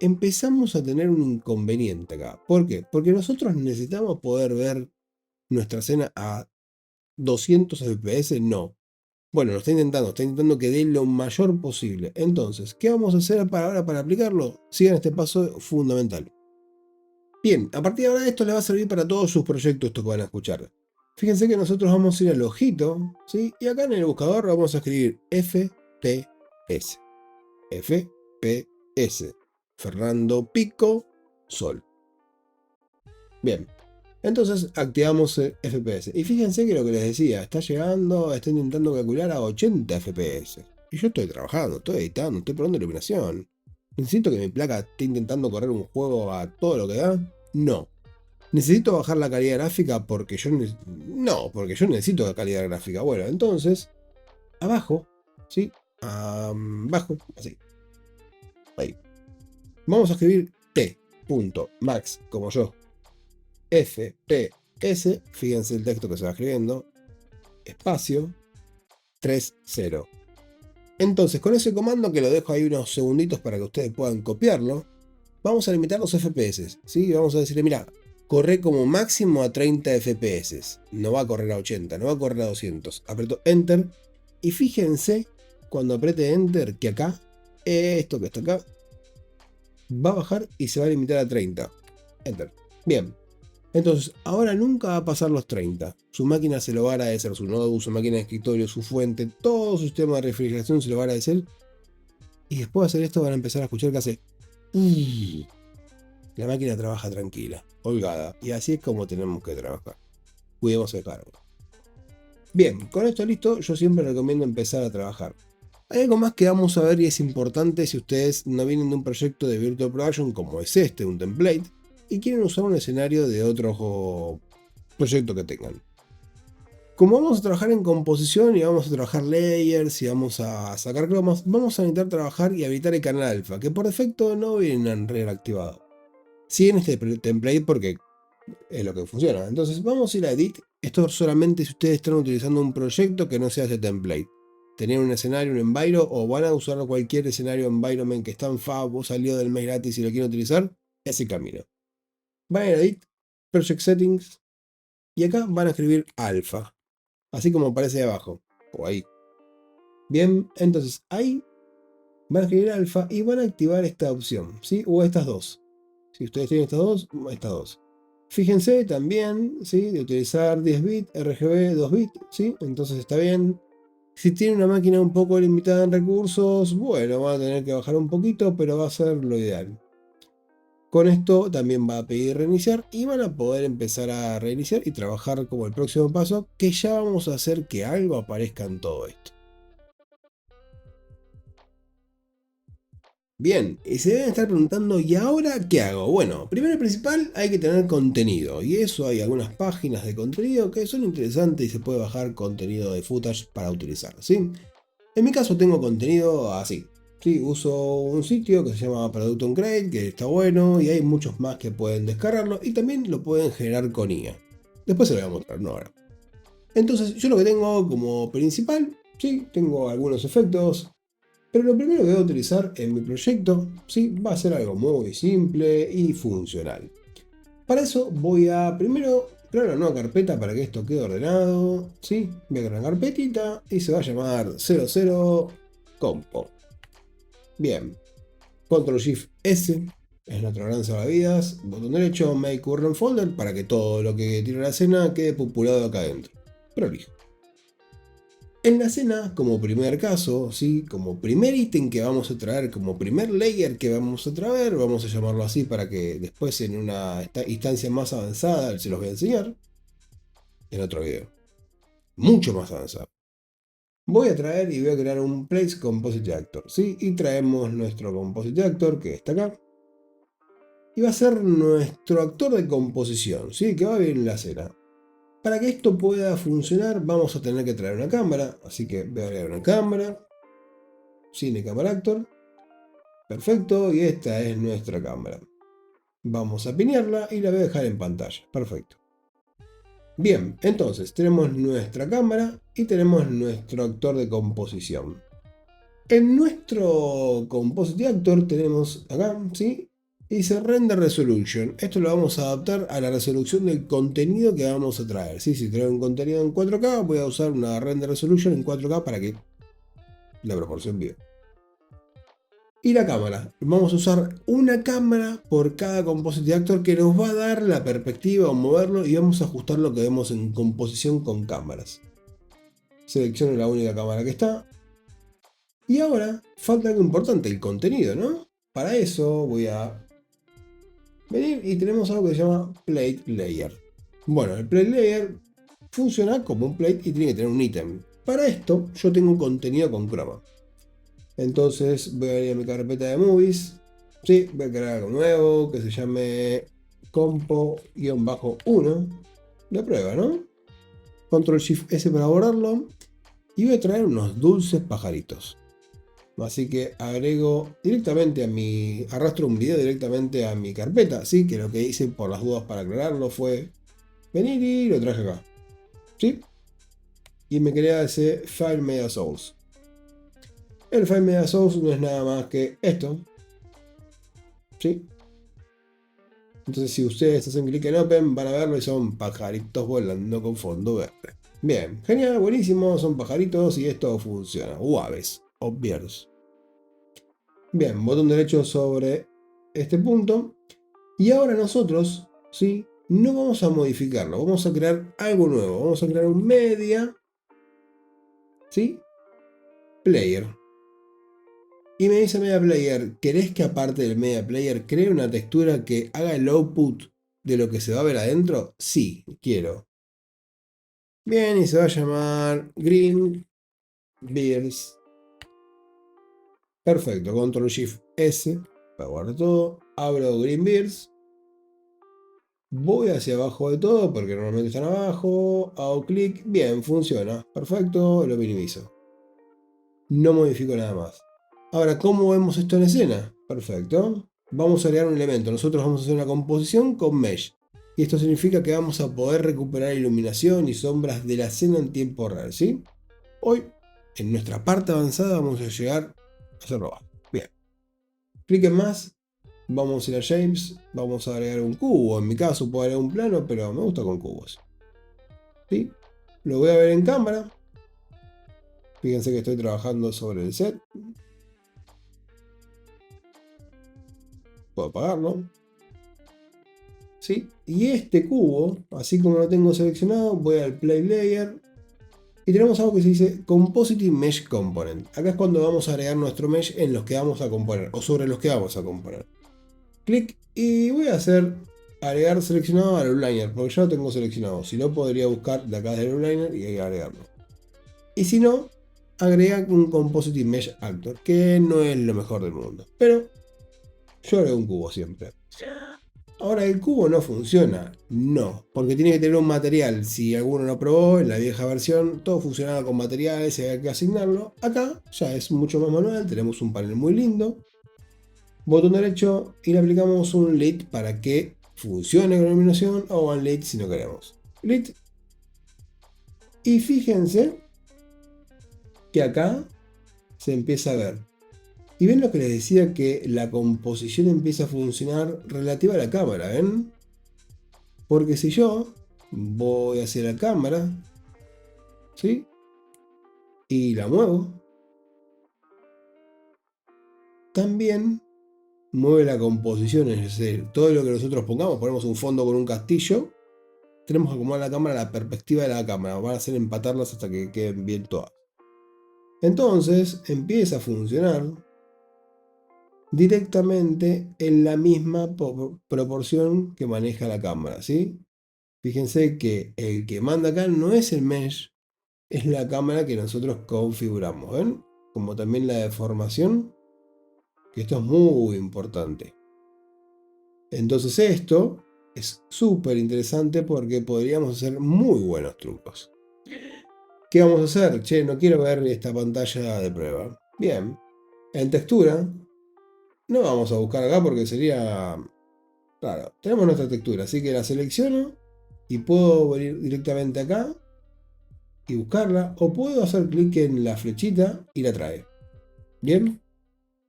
empezamos a tener un inconveniente acá. ¿Por qué? Porque nosotros necesitamos poder ver nuestra escena a 200 FPS. No. Bueno, lo está intentando que dé lo mayor posible. Entonces, ¿qué vamos a hacer para ahora para aplicarlo? Sigan este paso fundamental. Bien, a partir de ahora esto le va a servir para todos sus proyectos, esto que van a escuchar. Fíjense que nosotros vamos a ir al ojito, ¿sí? Y acá en el buscador vamos a escribir FPS. FPS. Fernando Pico Sol. Bien, entonces activamos el FPS. Y fíjense que lo que les decía, está llegando, está intentando calcular a 80 FPS. Y yo estoy trabajando, estoy editando, estoy probando iluminación. ¿Necesito que mi placa esté intentando correr un juego a todo lo que da? No. ¿Necesito bajar la calidad gráfica porque yo no, porque yo necesito la calidad gráfica? Bueno, entonces, abajo, ¿sí? Abajo, así. Ahí. Vamos a escribir T.max, como yo. FPS, fíjense el texto que se va escribiendo, espacio, 30. Entonces, con ese comando que lo dejo ahí unos segunditos para que ustedes puedan copiarlo, vamos a limitar los FPS, ¿sí? Vamos a decirle, mira, corre como máximo a 30 FPS. No va a correr a 80, no va a correr a 200. Aprieto Enter y fíjense cuando apriete Enter que acá, esto que está acá, va a bajar y se va a limitar a 30. Enter. Bien. Entonces, ahora nunca va a pasar los 30. Su máquina se lo va a agradecer, su notebook, su máquina de escritorio, su fuente, todo su sistema de refrigeración se lo va a agradecer. Y después de hacer esto van a empezar a escuchar que hace... La máquina trabaja tranquila, holgada, y así es como tenemos que trabajar. Cuidemos el cargo. Bien, con esto listo, yo siempre recomiendo empezar a trabajar. Hay algo más que vamos a ver y es importante si ustedes no vienen de un proyecto de Virtual Production como es este, un template, y quieren usar un escenario de otro proyecto que tengan. Como vamos a trabajar en composición y vamos a trabajar layers y vamos a sacar cromas, vamos a necesitar trabajar y habilitar el canal alfa, que por defecto no viene en Unreal activado. Sí en este template porque es lo que funciona. Entonces vamos a ir a Edit. Esto solamente si ustedes están utilizando un proyecto que no sea este template. Tener un escenario, un enviro, o van a usar cualquier escenario environment que está en Fab o salió del mes gratis y lo quieren utilizar, es el camino. Van a ir a Edit, Project Settings, y acá van a escribir Alpha, así como aparece ahí abajo, o ahí. Bien, entonces ahí van a escribir Alpha y van a activar esta opción, ¿sí? O estas dos. Si ustedes tienen estas dos. Fíjense también, ¿sí? De utilizar 10 bits, RGB 2 bits, ¿sí? Entonces está bien. Si tienen una máquina un poco limitada en recursos, bueno, van a tener que bajar un poquito, pero va a ser lo ideal. Con esto también va a pedir reiniciar y van a poder empezar a reiniciar y trabajar como el próximo paso, que ya vamos a hacer que algo aparezca en todo esto. Bien, y se deben estar preguntando, ¿y ahora qué hago? Bueno, primero y principal hay que tener contenido, y eso hay algunas páginas de contenido que son interesantes y se puede bajar contenido de footage para utilizar, ¿sí? En mi caso tengo contenido así, ¿sí? Uso un sitio que se llama Product on Crate, que está bueno, y hay muchos más que pueden descargarlo, y también lo pueden generar con IA. Después se lo voy a mostrar, no ahora. Entonces, yo lo que tengo como principal, sí, tengo algunos efectos, pero lo primero que voy a utilizar en mi proyecto, sí, va a ser algo muy simple y funcional. Para eso voy a primero crear una nueva carpeta para que esto quede ordenado, sí, voy a crear una carpetita y se va a llamar 00 compo. Bien, Control Shift S es nuestro gran salvavidas, botón derecho, Make Current Folder para que todo lo que tiene la escena quede populado acá adentro. Prolijo. En la escena, como primer caso, ¿sí? Como primer ítem que vamos a traer, como primer layer que vamos a traer, vamos a llamarlo así para que después en una instancia más avanzada se los voy a enseñar en otro video. Mucho más avanzado. Voy a traer y voy a crear un Place Composite Actor, ¿sí? Y traemos nuestro Composite Actor que está acá. Y va a ser nuestro actor de composición, ¿sí? Que va a venir en la escena. Para que esto pueda funcionar vamos a tener que traer una cámara, así que voy a agregar una cámara, Cine Camera Actor, perfecto, y esta es nuestra cámara. Vamos a pinearla y la voy a dejar en pantalla, perfecto. Bien, entonces tenemos nuestra cámara y tenemos nuestro actor de composición. En nuestro Composite Actor tenemos acá, ¿sí? Dice Render Resolution. Esto lo vamos a adaptar a la resolución del contenido que vamos a traer. ¿Sí? Si traigo un contenido en 4K, voy a usar una Render Resolution en 4K para que la proporción viva. Y la cámara. Vamos a usar una cámara por cada Composite Actor que nos va a dar la perspectiva o moverlo y vamos a ajustar lo que vemos en composición con cámaras. Selecciono la única cámara que está. Y ahora falta algo importante, el contenido, ¿no? Para eso voy a venir y tenemos algo que se llama Plate Layer. Bueno, el Plate Layer funciona como un plate y tiene que tener un ítem. Para esto yo tengo un contenido con croma. Entonces voy a ir a mi carpeta de movies. Sí, voy a crear algo nuevo que se llame compo-1 de prueba, ¿no? Control Shift S para borrarlo. Y voy a traer unos dulces pajaritos. Así que agrego directamente arrastro un video directamente a mi carpeta. Así que lo que hice por las dudas para aclararlo fue venir y lo traje acá. ¿Sí? Y me crea ese File Media Source. El File Media Source no es nada más que esto. ¿Sí? Entonces si ustedes hacen clic en Open van a verlo y son pajaritos volando con fondo verde. Bien, genial, buenísimo, son pajaritos y esto funciona. O aves, o birds. Bien, botón derecho sobre este punto. Y ahora nosotros, ¿sí? No vamos a modificarlo, vamos a crear algo nuevo. Vamos a crear un media, ¿sí? Player. Y me dice Media Player, ¿querés que aparte del Media Player cree una textura que haga el output de lo que se va a ver adentro? Sí, quiero. Bien, y se va a llamar Green Beers. Perfecto, Control Shift S para guardar todo. Abro Green Beers. Voy hacia abajo de todo porque normalmente están abajo. Hago clic. Bien, funciona. Perfecto, lo minimizo. No modifico nada más. Ahora, ¿cómo vemos esto en escena? Perfecto. Vamos a agregar un elemento. Nosotros vamos a hacer una composición con Mesh. Y esto significa que vamos a poder recuperar iluminación y sombras de la escena en tiempo real, ¿sí? Hoy, en nuestra parte avanzada, vamos a llegar a hacerlo. Bien. Clic en más. Vamos a ir a Shapes. Vamos a agregar un cubo. En mi caso puedo agregar un plano, pero me gusta con cubos. ¿Sí? Lo voy a ver en cámara. Fíjense que estoy trabajando sobre el set. Puedo apagarlo. ¿Sí? Y este cubo, así como lo tengo seleccionado, voy al Play Layer. Y tenemos algo que se dice Composite Mesh Component. Acá es cuando vamos a agregar nuestro mesh en los que vamos a componer, o sobre los que vamos a componer. Clic y voy a hacer agregar seleccionado al outliner, porque ya lo tengo seleccionado. Si no, podría buscar de acá del outliner y agregarlo. Y si no, agrega un Composite Mesh Actor, que no es lo mejor del mundo. Pero yo agrego un cubo siempre. Ahora, ¿el cubo no funciona? No, porque tiene que tener un material. Si alguno no probó, en la vieja versión todo funcionaba con materiales y había que asignarlo. Acá ya es mucho más manual, tenemos un panel muy lindo. Botón derecho y le aplicamos un lit para que funcione con iluminación o one lit si no queremos. Lit. Y fíjense que acá se empieza a ver. Y ven lo que les decía, que la composición empieza a funcionar relativa a la cámara, ¿ven? Porque si yo voy hacia la cámara, ¿sí? Y la muevo, también mueve la composición, es decir, todo lo que nosotros pongamos, ponemos un fondo con un castillo, tenemos que acomodar la cámara a la perspectiva de la cámara, van a hacer empatarlas hasta que queden bien todas. Entonces empieza a funcionar directamente en la misma proporción que maneja la cámara, ¿sí? Fíjense que el que manda acá no es el mesh, es la cámara que nosotros configuramos, ¿ven? Como también la deformación, que esto es muy importante. Entonces esto es súper interesante porque podríamos hacer muy buenos trucos. ¿Qué vamos a hacer? Che, no quiero ver esta pantalla de prueba. Bien, en textura, no vamos a buscar acá porque sería... Claro, tenemos nuestra textura, así que la selecciono y puedo venir directamente acá y buscarla, o puedo hacer clic en la flechita y la trae. Bien,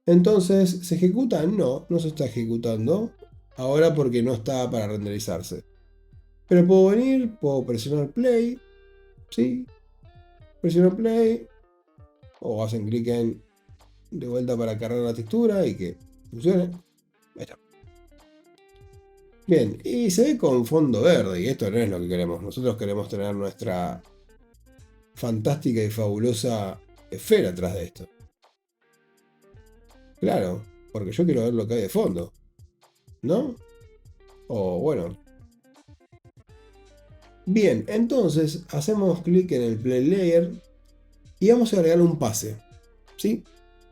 entonces ¿se ejecuta? No, no se está ejecutando ahora porque no está para renderizarse. Pero puedo venir, puedo presionar play, ¿sí? Presiono play, o hacen clic en de vuelta para cargar la textura y que funcione. Ahí está. Bien, y se ve con fondo verde, y esto no es lo que queremos. Nosotros queremos tener nuestra fantástica y fabulosa esfera atrás de esto. Claro, porque yo quiero ver lo que hay de fondo, ¿no? O bueno. Bien, entonces hacemos clic en el Play Layer y vamos a agregar un pase, ¿sí?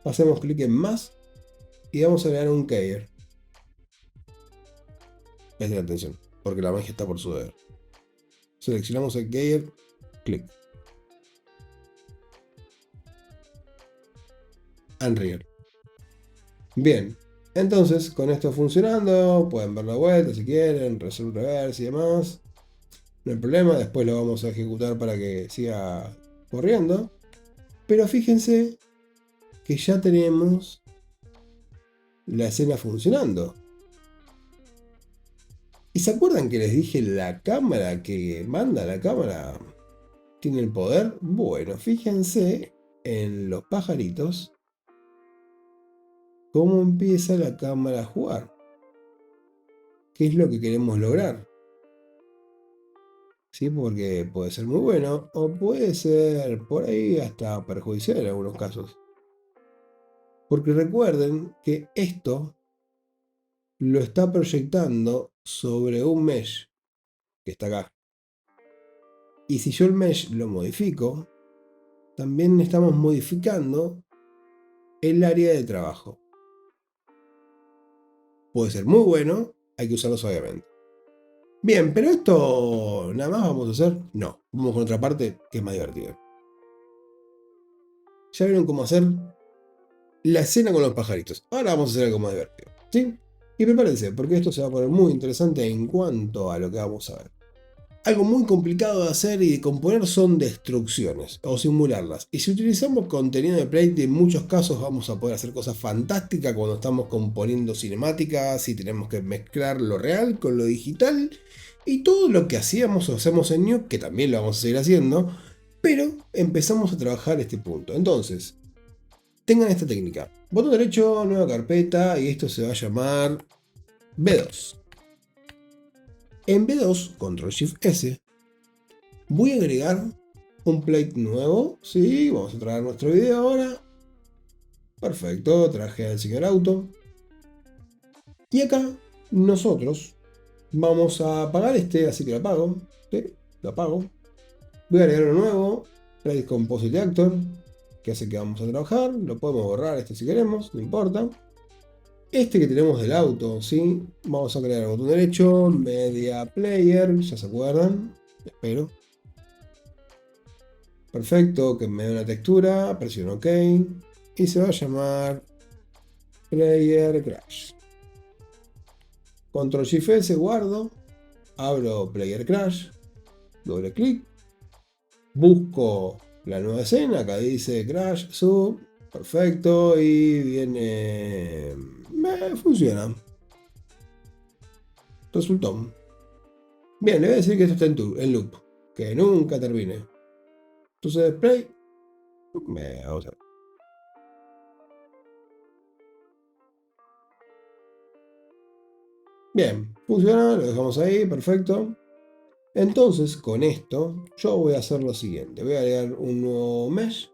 Hacemos clic en más y vamos a agregar un keyer. Presten atención, porque la magia está por suceder. Seleccionamos el keyer, clic. Unreal. Bien, entonces con esto funcionando, pueden ver la vuelta si quieren, resolver reverse y demás. No hay problema, después lo vamos a ejecutar para que siga corriendo. Pero fíjense que ya tenemos la escena funcionando. ¿Y se acuerdan que les dije la cámara que manda la cámara tiene el poder? Bueno, fíjense en los pajaritos cómo empieza la cámara a jugar. ¿Qué es lo que queremos lograr? ¿Sí? Porque puede ser muy bueno o puede ser por ahí hasta perjudicial en algunos casos. Porque recuerden que esto lo está proyectando sobre un mesh que está acá. Y si yo el mesh lo modifico, también estamos modificando el área de trabajo. Puede ser muy bueno, hay que usarlo suavemente. Bien, pero esto nada más vamos a hacer. No, vamos con otra parte que es más divertida. Ya vieron cómo hacer la escena con los pajaritos. Ahora vamos a hacer algo más divertido, ¿sí? Y prepárense, porque esto se va a poner muy interesante en cuanto a lo que vamos a ver. Algo muy complicado de hacer y de componer son destrucciones o simularlas. Y si utilizamos contenido de Plate, en muchos casos vamos a poder hacer cosas fantásticas cuando estamos componiendo cinemáticas y tenemos que mezclar lo real con lo digital. Y todo lo que hacíamos o hacemos en Nuke, que también lo vamos a seguir haciendo, pero empezamos a trabajar este punto. Entonces, tengan esta técnica. Botón derecho, nueva carpeta, y esto se va a llamar B2. En B2, Control Shift S, voy a agregar un plate nuevo. Sí, vamos a traer nuestro video ahora. Perfecto, traje al señor auto. Y acá nosotros vamos a apagar este, así que lo apago. ¿Sí? Lo apago. Voy a agregar uno nuevo, Place Composite Actor, que hace que vamos a trabajar. Lo podemos borrar este si queremos, no importa. Este que tenemos del auto, ¿sí? Vamos a crear el botón derecho, Media Player, ya se acuerdan, espero. Perfecto, que me dé una textura, presiono OK. Y se va a llamar Player Crash. Control Shift S, guardo. Abro Player Crash. Doble clic. Busco la nueva escena, acá dice Crash, Sub. Perfecto, y viene... funciona. Resultó. Bien, le voy a decir que esto está en loop. Que nunca termine. Entonces, play. Vamos a ver. Bien, funciona, lo dejamos ahí, perfecto. Entonces, con esto, yo voy a hacer lo siguiente. Voy a agregar un nuevo mesh.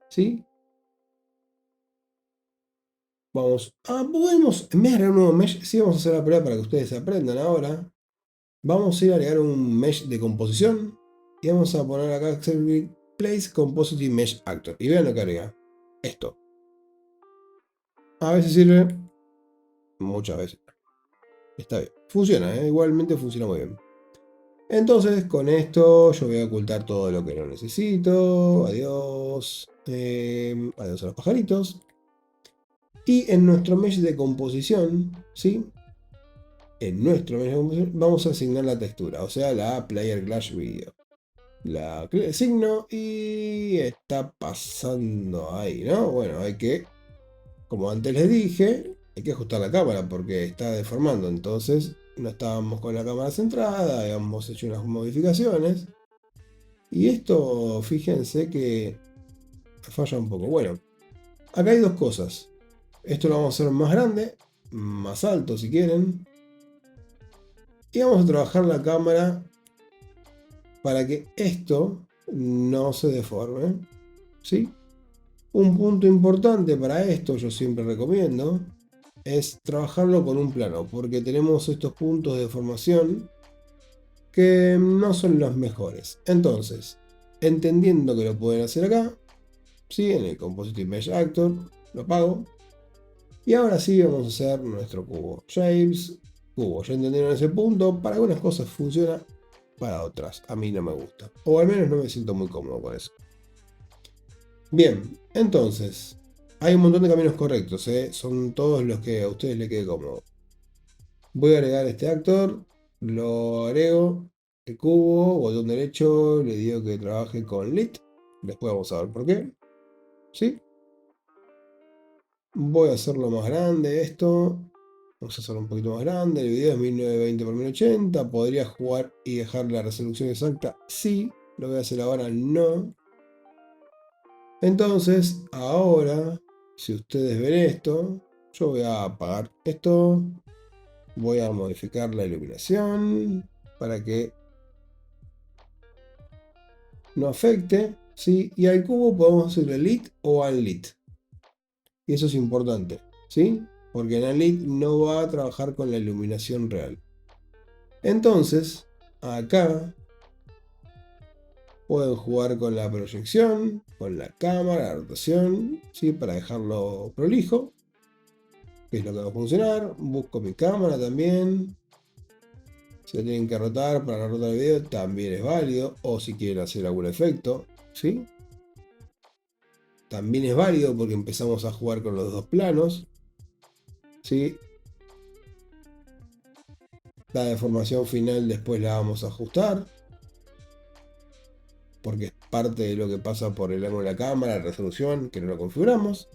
¿Sí? Podemos, en vez de agregar un nuevo mesh, sí vamos a hacer la prueba para que ustedes aprendan ahora. Vamos a ir a agregar un mesh de composición. Y vamos a poner acá Place Composite Mesh Actor. Y vean lo que agrega. Esto. A veces sirve. Muchas veces. Está bien. Funciona, igualmente funciona muy bien. Entonces, con esto yo voy a ocultar todo lo que no necesito. Adiós. Adiós a los pajaritos. Y en nuestro mesh de composición, ¿sí? En nuestro mesh de composición vamos a asignar la textura, o sea, la Player Clash Video. La asigno y está pasando ahí, ¿no? Bueno, hay que, como antes les dije, hay que ajustar la cámara porque está deformando. Entonces, no estábamos con la cámara centrada, habíamos hecho unas modificaciones. Y esto, fíjense que falla un poco. Bueno, acá hay dos cosas. Esto lo vamos a hacer más grande, más alto si quieren. Y vamos a trabajar la cámara para que esto no se deforme. ¿Sí? Un punto importante para esto, yo siempre recomiendo, es trabajarlo con un plano, porque tenemos estos puntos de deformación que no son los mejores. Entonces, entendiendo que lo pueden hacer acá, ¿sí? En el Composite Mesh Actor, lo apago. Y ahora sí vamos a hacer nuestro cubo. Shapes, cubo. Ya entendieron ese punto. Para algunas cosas funciona, para otras a mí no me gusta. O al menos no me siento muy cómodo con eso. Bien, entonces, hay un montón de caminos correctos, son todos los que a ustedes les quede cómodo. Voy a agregar este actor, lo agrego, el cubo, botón derecho, le digo que trabaje con lit, después vamos a ver por qué. ¿Sí? Voy a hacerlo más grande esto, vamos a hacerlo un poquito más grande, el video es 1920 x 1080, podría jugar y dejar la resolución exacta, sí, lo voy a hacer ahora, no. Entonces, ahora, si ustedes ven esto, yo voy a apagar esto. Voy a modificar la iluminación para que no afecte. ¿Sí? Y al cubo podemos hacerle lit o unlit. Y eso es importante. ¿Sí? Porque en unlit no va a trabajar con la iluminación real. Entonces, acá pueden jugar con la proyección, con la cámara, la rotación, ¿sí? Para dejarlo prolijo, que es lo que va a funcionar. Busco mi cámara también. Si lo tienen que rotar para rotar el video, también es válido. O si quieren hacer algún efecto, ¿sí? También es válido porque empezamos a jugar con los dos planos, ¿sí? La deformación final después la vamos a ajustar, porque es parte de lo que pasa por el ángulo de la cámara, la resolución, que no lo configuramos.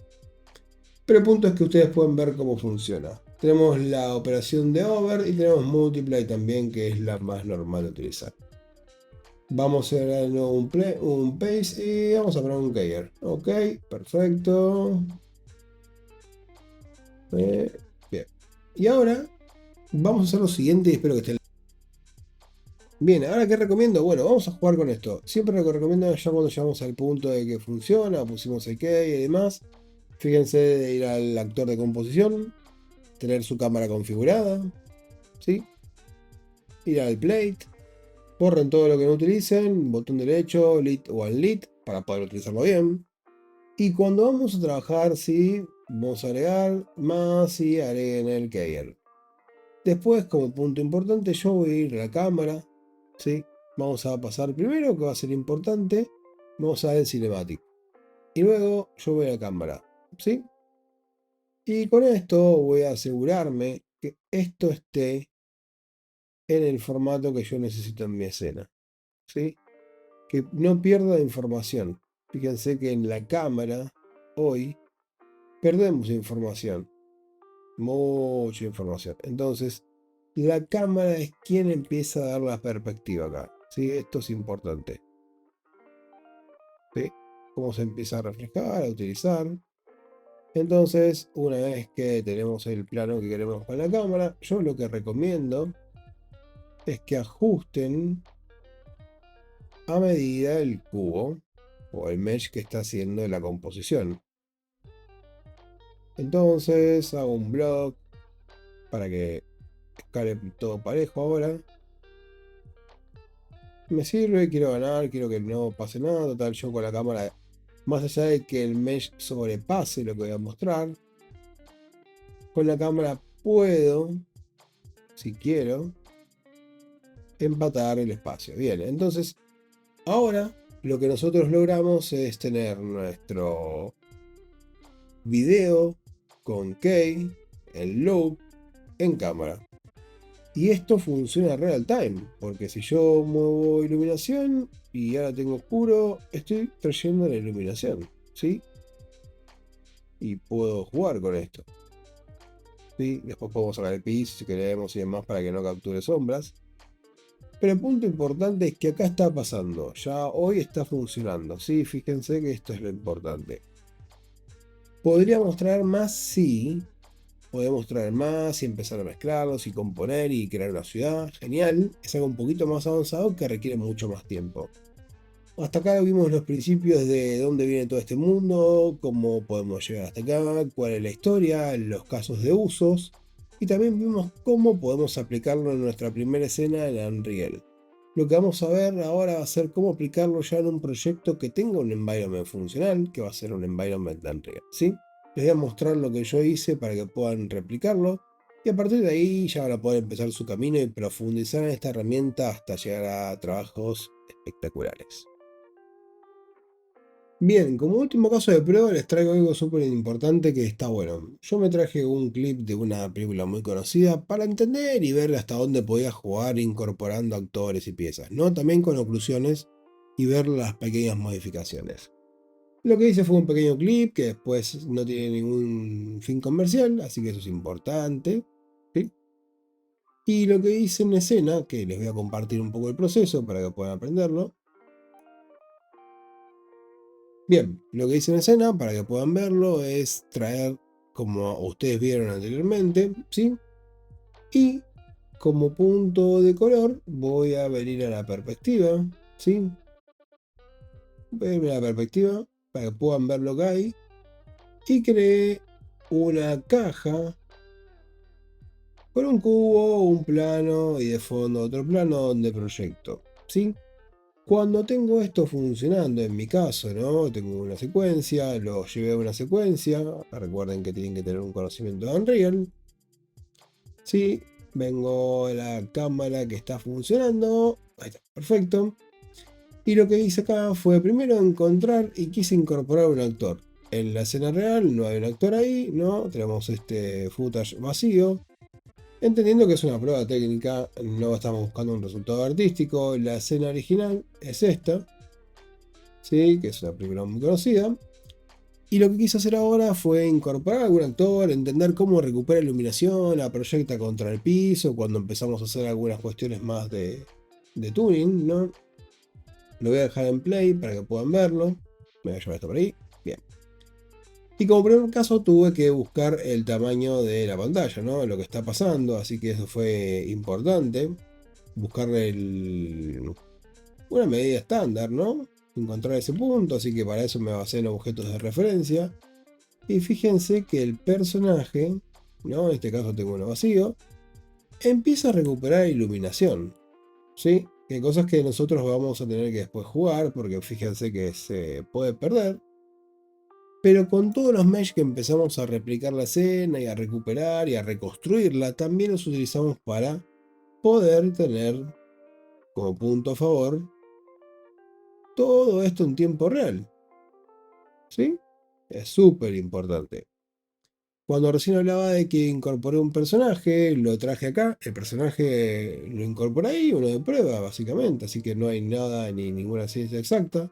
Pero el punto es que ustedes pueden ver cómo funciona. Tenemos la operación de over y tenemos multiply también, que es la más normal de utilizar. Vamos a hacer de nuevo un paste y vamos a poner un keyer. Ok, perfecto. Bien. Y ahora vamos a hacer lo siguiente y espero que estén. Bien, ahora ¿qué recomiendo? Bueno, vamos a jugar con esto. Siempre lo que recomiendo es ya cuando llegamos al punto de que funciona, pusimos el key y demás. Fíjense de ir al actor de composición. tener su cámara configurada, ¿sí? Ir al plate, borren todo lo que no utilicen, botón derecho, lit o unlit, para poder utilizarlo bien. Y cuando vamos a trabajar, sí, vamos a agregar más y agreguen el keyer. Después, como punto importante, yo voy a ir a la cámara, ¿sí? Vamos a pasar primero, que va a ser importante, vamos a dar el cinematic. Y luego yo voy a la cámara, ¿sí? Y con esto voy a asegurarme que esto esté en el formato que yo necesito en mi escena, ¿sí? Que no pierda información. Fíjense que en la cámara, hoy, perdemos información. Mucha información. Entonces, la cámara es quien empieza a dar la perspectiva acá, ¿sí? Esto es importante, ¿sí? Cómo se empieza a reflejar, a utilizar. Entonces, una vez que tenemos el plano que queremos con la cámara, yo lo que recomiendo es que ajusten a medida el cubo o el mesh que está haciendo la composición. Entonces hago un block para que escale todo parejo ahora. Me sirve, quiero ganar, quiero que no pase nada. Total, yo con la cámara, más allá de que el mesh sobrepase lo que voy a mostrar, con la cámara puedo, si quiero, empatar el espacio. Bien, entonces ahora lo que nosotros logramos es tener nuestro video con key, el loop, en cámara. Y esto funciona real time, porque si yo muevo iluminación y ahora tengo oscuro, estoy trayendo la iluminación, ¿sí? Y puedo jugar con esto, ¿sí? Después podemos sacar el piso si queremos y demás para que no capture sombras. Pero el punto importante es que acá está pasando, ya hoy está funcionando, ¿sí? Fíjense que esto es lo importante. ¿Podría mostrar más? Sí. Podemos traer más y empezar a mezclarlos y componer y crear una ciudad. Genial. Es algo un poquito más avanzado que requiere mucho más tiempo. Hasta acá vimos los principios de dónde viene todo este mundo, cómo podemos llegar hasta acá, cuál es la historia, los casos de usos. Y también vimos cómo podemos aplicarlo en nuestra primera escena en Unreal. Lo que vamos a ver ahora va a ser cómo aplicarlo ya en un proyecto que tenga un environment funcional, que va a ser un environment de Unreal, ¿sí? Les voy a mostrar lo que yo hice para que puedan replicarlo. Y a partir de ahí ya van a poder empezar su camino y profundizar en esta herramienta hasta llegar a trabajos espectaculares. Bien, como último caso de prueba les traigo algo súper importante que está bueno. Yo me traje un clip de una película muy conocida para entender y ver hasta dónde podía jugar incorporando actores y piezas, ¿no? También con oclusiones y ver las pequeñas modificaciones. Lo que hice fue un pequeño clip que después no tiene ningún fin comercial, así que eso es importante, ¿sí? Y lo que hice en escena, que les voy a compartir un poco el proceso para que puedan aprenderlo. Bien, lo que hice en escena, para que puedan verlo, es traer, como ustedes vieron anteriormente, ¿sí? Y como punto de color, voy a venir a la perspectiva, ¿sí? Voy a venir a la perspectiva para que puedan ver lo que hay. Y creé una caja con un cubo, un plano y de fondo otro plano donde proyecto, ¿sí? Cuando tengo esto funcionando, en mi caso, ¿no? Tengo una secuencia, lo llevé a una secuencia. Recuerden que tienen que tener un conocimiento de Unreal. Sí, vengo a la cámara que está funcionando. Ahí está, perfecto. Y lo que hice acá fue primero encontrar y quise incorporar un actor. En la escena real no hay un actor ahí, ¿no? Tenemos este footage vacío. Entendiendo que es una prueba técnica, no estamos buscando un resultado artístico. La escena original es esta, ¿sí? Que es una película muy conocida. Y lo que quise hacer ahora fue incorporar a algún actor, entender cómo recupera iluminación, la proyecta contra el piso, cuando empezamos a hacer algunas cuestiones más de tuning, ¿no? Lo voy a dejar en play para que puedan verlo. Me voy a llevar esto por ahí. Bien. Y como primer caso tuve que buscar el tamaño de la pantalla, ¿no? Lo que está pasando, así que eso fue importante. Buscar una medida estándar, ¿no? Encontrar ese punto, así que para eso me basé en objetos de referencia. Y fíjense que el personaje ¿no? En este caso tengo uno vacío, empieza a recuperar iluminación, ¿sí? Que hay cosas que nosotros vamos a tener que después jugar, porque fíjense que se puede perder. Pero con todos los mesh que empezamos a replicar la escena y a recuperar y a reconstruirla, también los utilizamos para poder tener como punto a favor todo esto en tiempo real, ¿sí? Es súper importante. Cuando recién hablaba de que incorporé un personaje, lo traje acá, el personaje lo incorporé ahí, uno de prueba, básicamente, así que no hay nada ni ninguna ciencia exacta.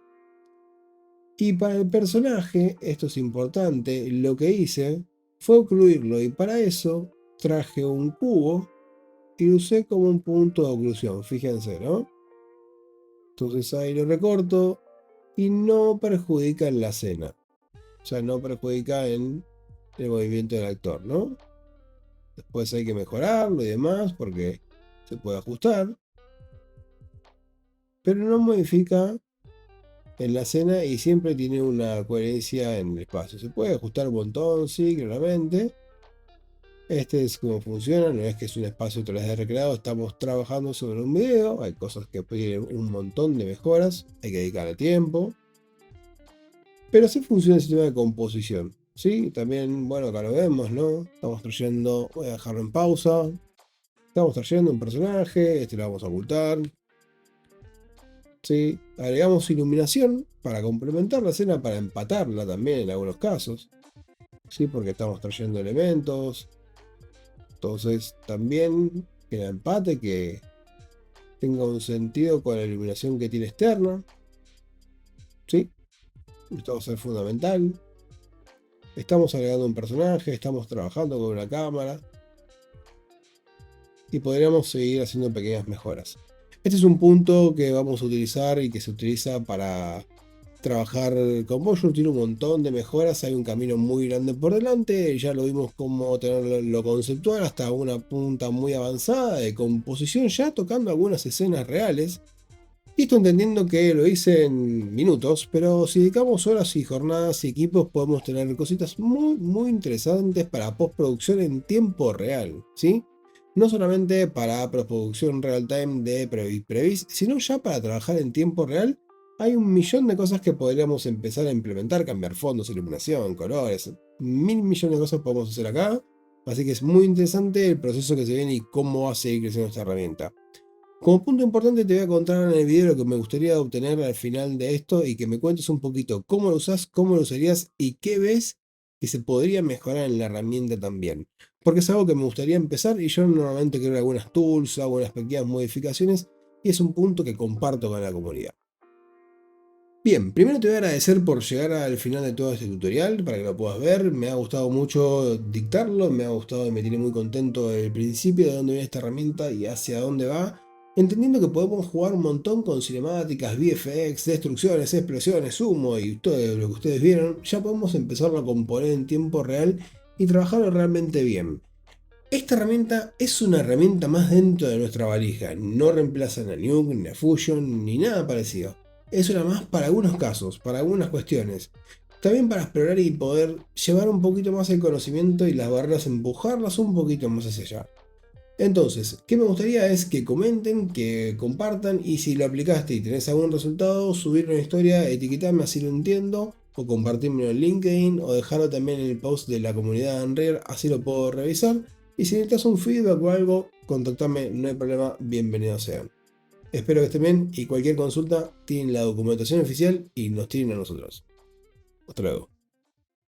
Y para el personaje, esto es importante, lo que hice fue ocluirlo y para eso traje un cubo y lo usé como un punto de oclusión, fíjense, ¿no? Entonces ahí lo recorto y no perjudica en la escena, o sea, no perjudica en el movimiento del actor, ¿no? Después hay que mejorarlo y demás porque se puede ajustar, pero no modifica en la escena y siempre tiene una coherencia en el espacio. Se puede ajustar un montón, sí, claramente. Este es cómo funciona, no es que es un espacio 3D recreado, estamos trabajando sobre un video, hay cosas que tienen un montón de mejoras, hay que dedicarle tiempo. Pero así funciona el sistema de composición, ¿sí? También, bueno, acá lo vemos, ¿no? Estamos trayendo, voy a dejarlo en pausa. Estamos trayendo un personaje, este lo vamos a ocultar. ¿Sí? Agregamos iluminación para complementar la escena, para empatarla también en algunos casos, ¿sí? Porque estamos trayendo elementos. Entonces también que el empate que tenga un sentido con la iluminación que tiene externa, ¿sí? Esto va a ser fundamental. Estamos agregando un personaje, estamos trabajando con una cámara y podríamos seguir haciendo pequeñas mejoras. Este es un punto que vamos a utilizar y que se utiliza para trabajar con Motion. Tiene un montón de mejoras, hay un camino muy grande por delante, ya lo vimos cómo tener lo conceptual hasta una punta muy avanzada de composición, ya tocando algunas escenas reales. Y esto entendiendo que lo hice en minutos, pero si dedicamos horas y jornadas y equipos podemos tener cositas muy interesantes para postproducción en tiempo real, ¿sí? No solamente para postproducción real time de Previs, sino ya para trabajar en tiempo real. Hay un millón de cosas que podríamos empezar a implementar, cambiar fondos, iluminación, colores, mil millones de cosas podemos hacer acá. Así que es muy interesante el proceso que se viene y cómo va a seguir creciendo esta herramienta. Como punto importante te voy a contar en el video lo que me gustaría obtener al final de esto y que me cuentes un poquito cómo lo usas, cómo lo usarías y qué ves que se podría mejorar en la herramienta también. Porque es algo que me gustaría empezar y yo normalmente creo algunas tools, hago unas pequeñas modificaciones y es un punto que comparto con la comunidad. Bien, primero te voy a agradecer por llegar al final de todo este tutorial para que lo puedas ver. Me ha gustado mucho dictarlo, me ha gustado y me tiene muy contento el principio de dónde viene esta herramienta y hacia dónde va. Entendiendo que podemos jugar un montón con cinemáticas, VFX, destrucciones, explosiones, humo y todo lo que ustedes vieron, ya podemos empezarlo a componer en tiempo real y trabajarlo realmente bien. Esta herramienta es una herramienta más dentro de nuestra valija, no reemplaza a Nuke, ni a Fusion, ni nada parecido. Es una más para algunos casos, para algunas cuestiones. También para explorar y poder llevar un poquito más el conocimiento y las barreras, empujarlas un poquito más hacia allá. Entonces, ¿qué me gustaría es que comenten, que compartan y si lo aplicaste y tenés algún resultado, subirlo en historia, etiquetarme así lo entiendo, o compartirme en LinkedIn, o dejarlo también en el post de la comunidad de Unreal, así lo puedo revisar. Y si necesitas un feedback o algo, contactame, no hay problema, bienvenidos sean. Espero que estén bien y cualquier consulta tienen la documentación oficial y nos tienen a nosotros. Hasta luego.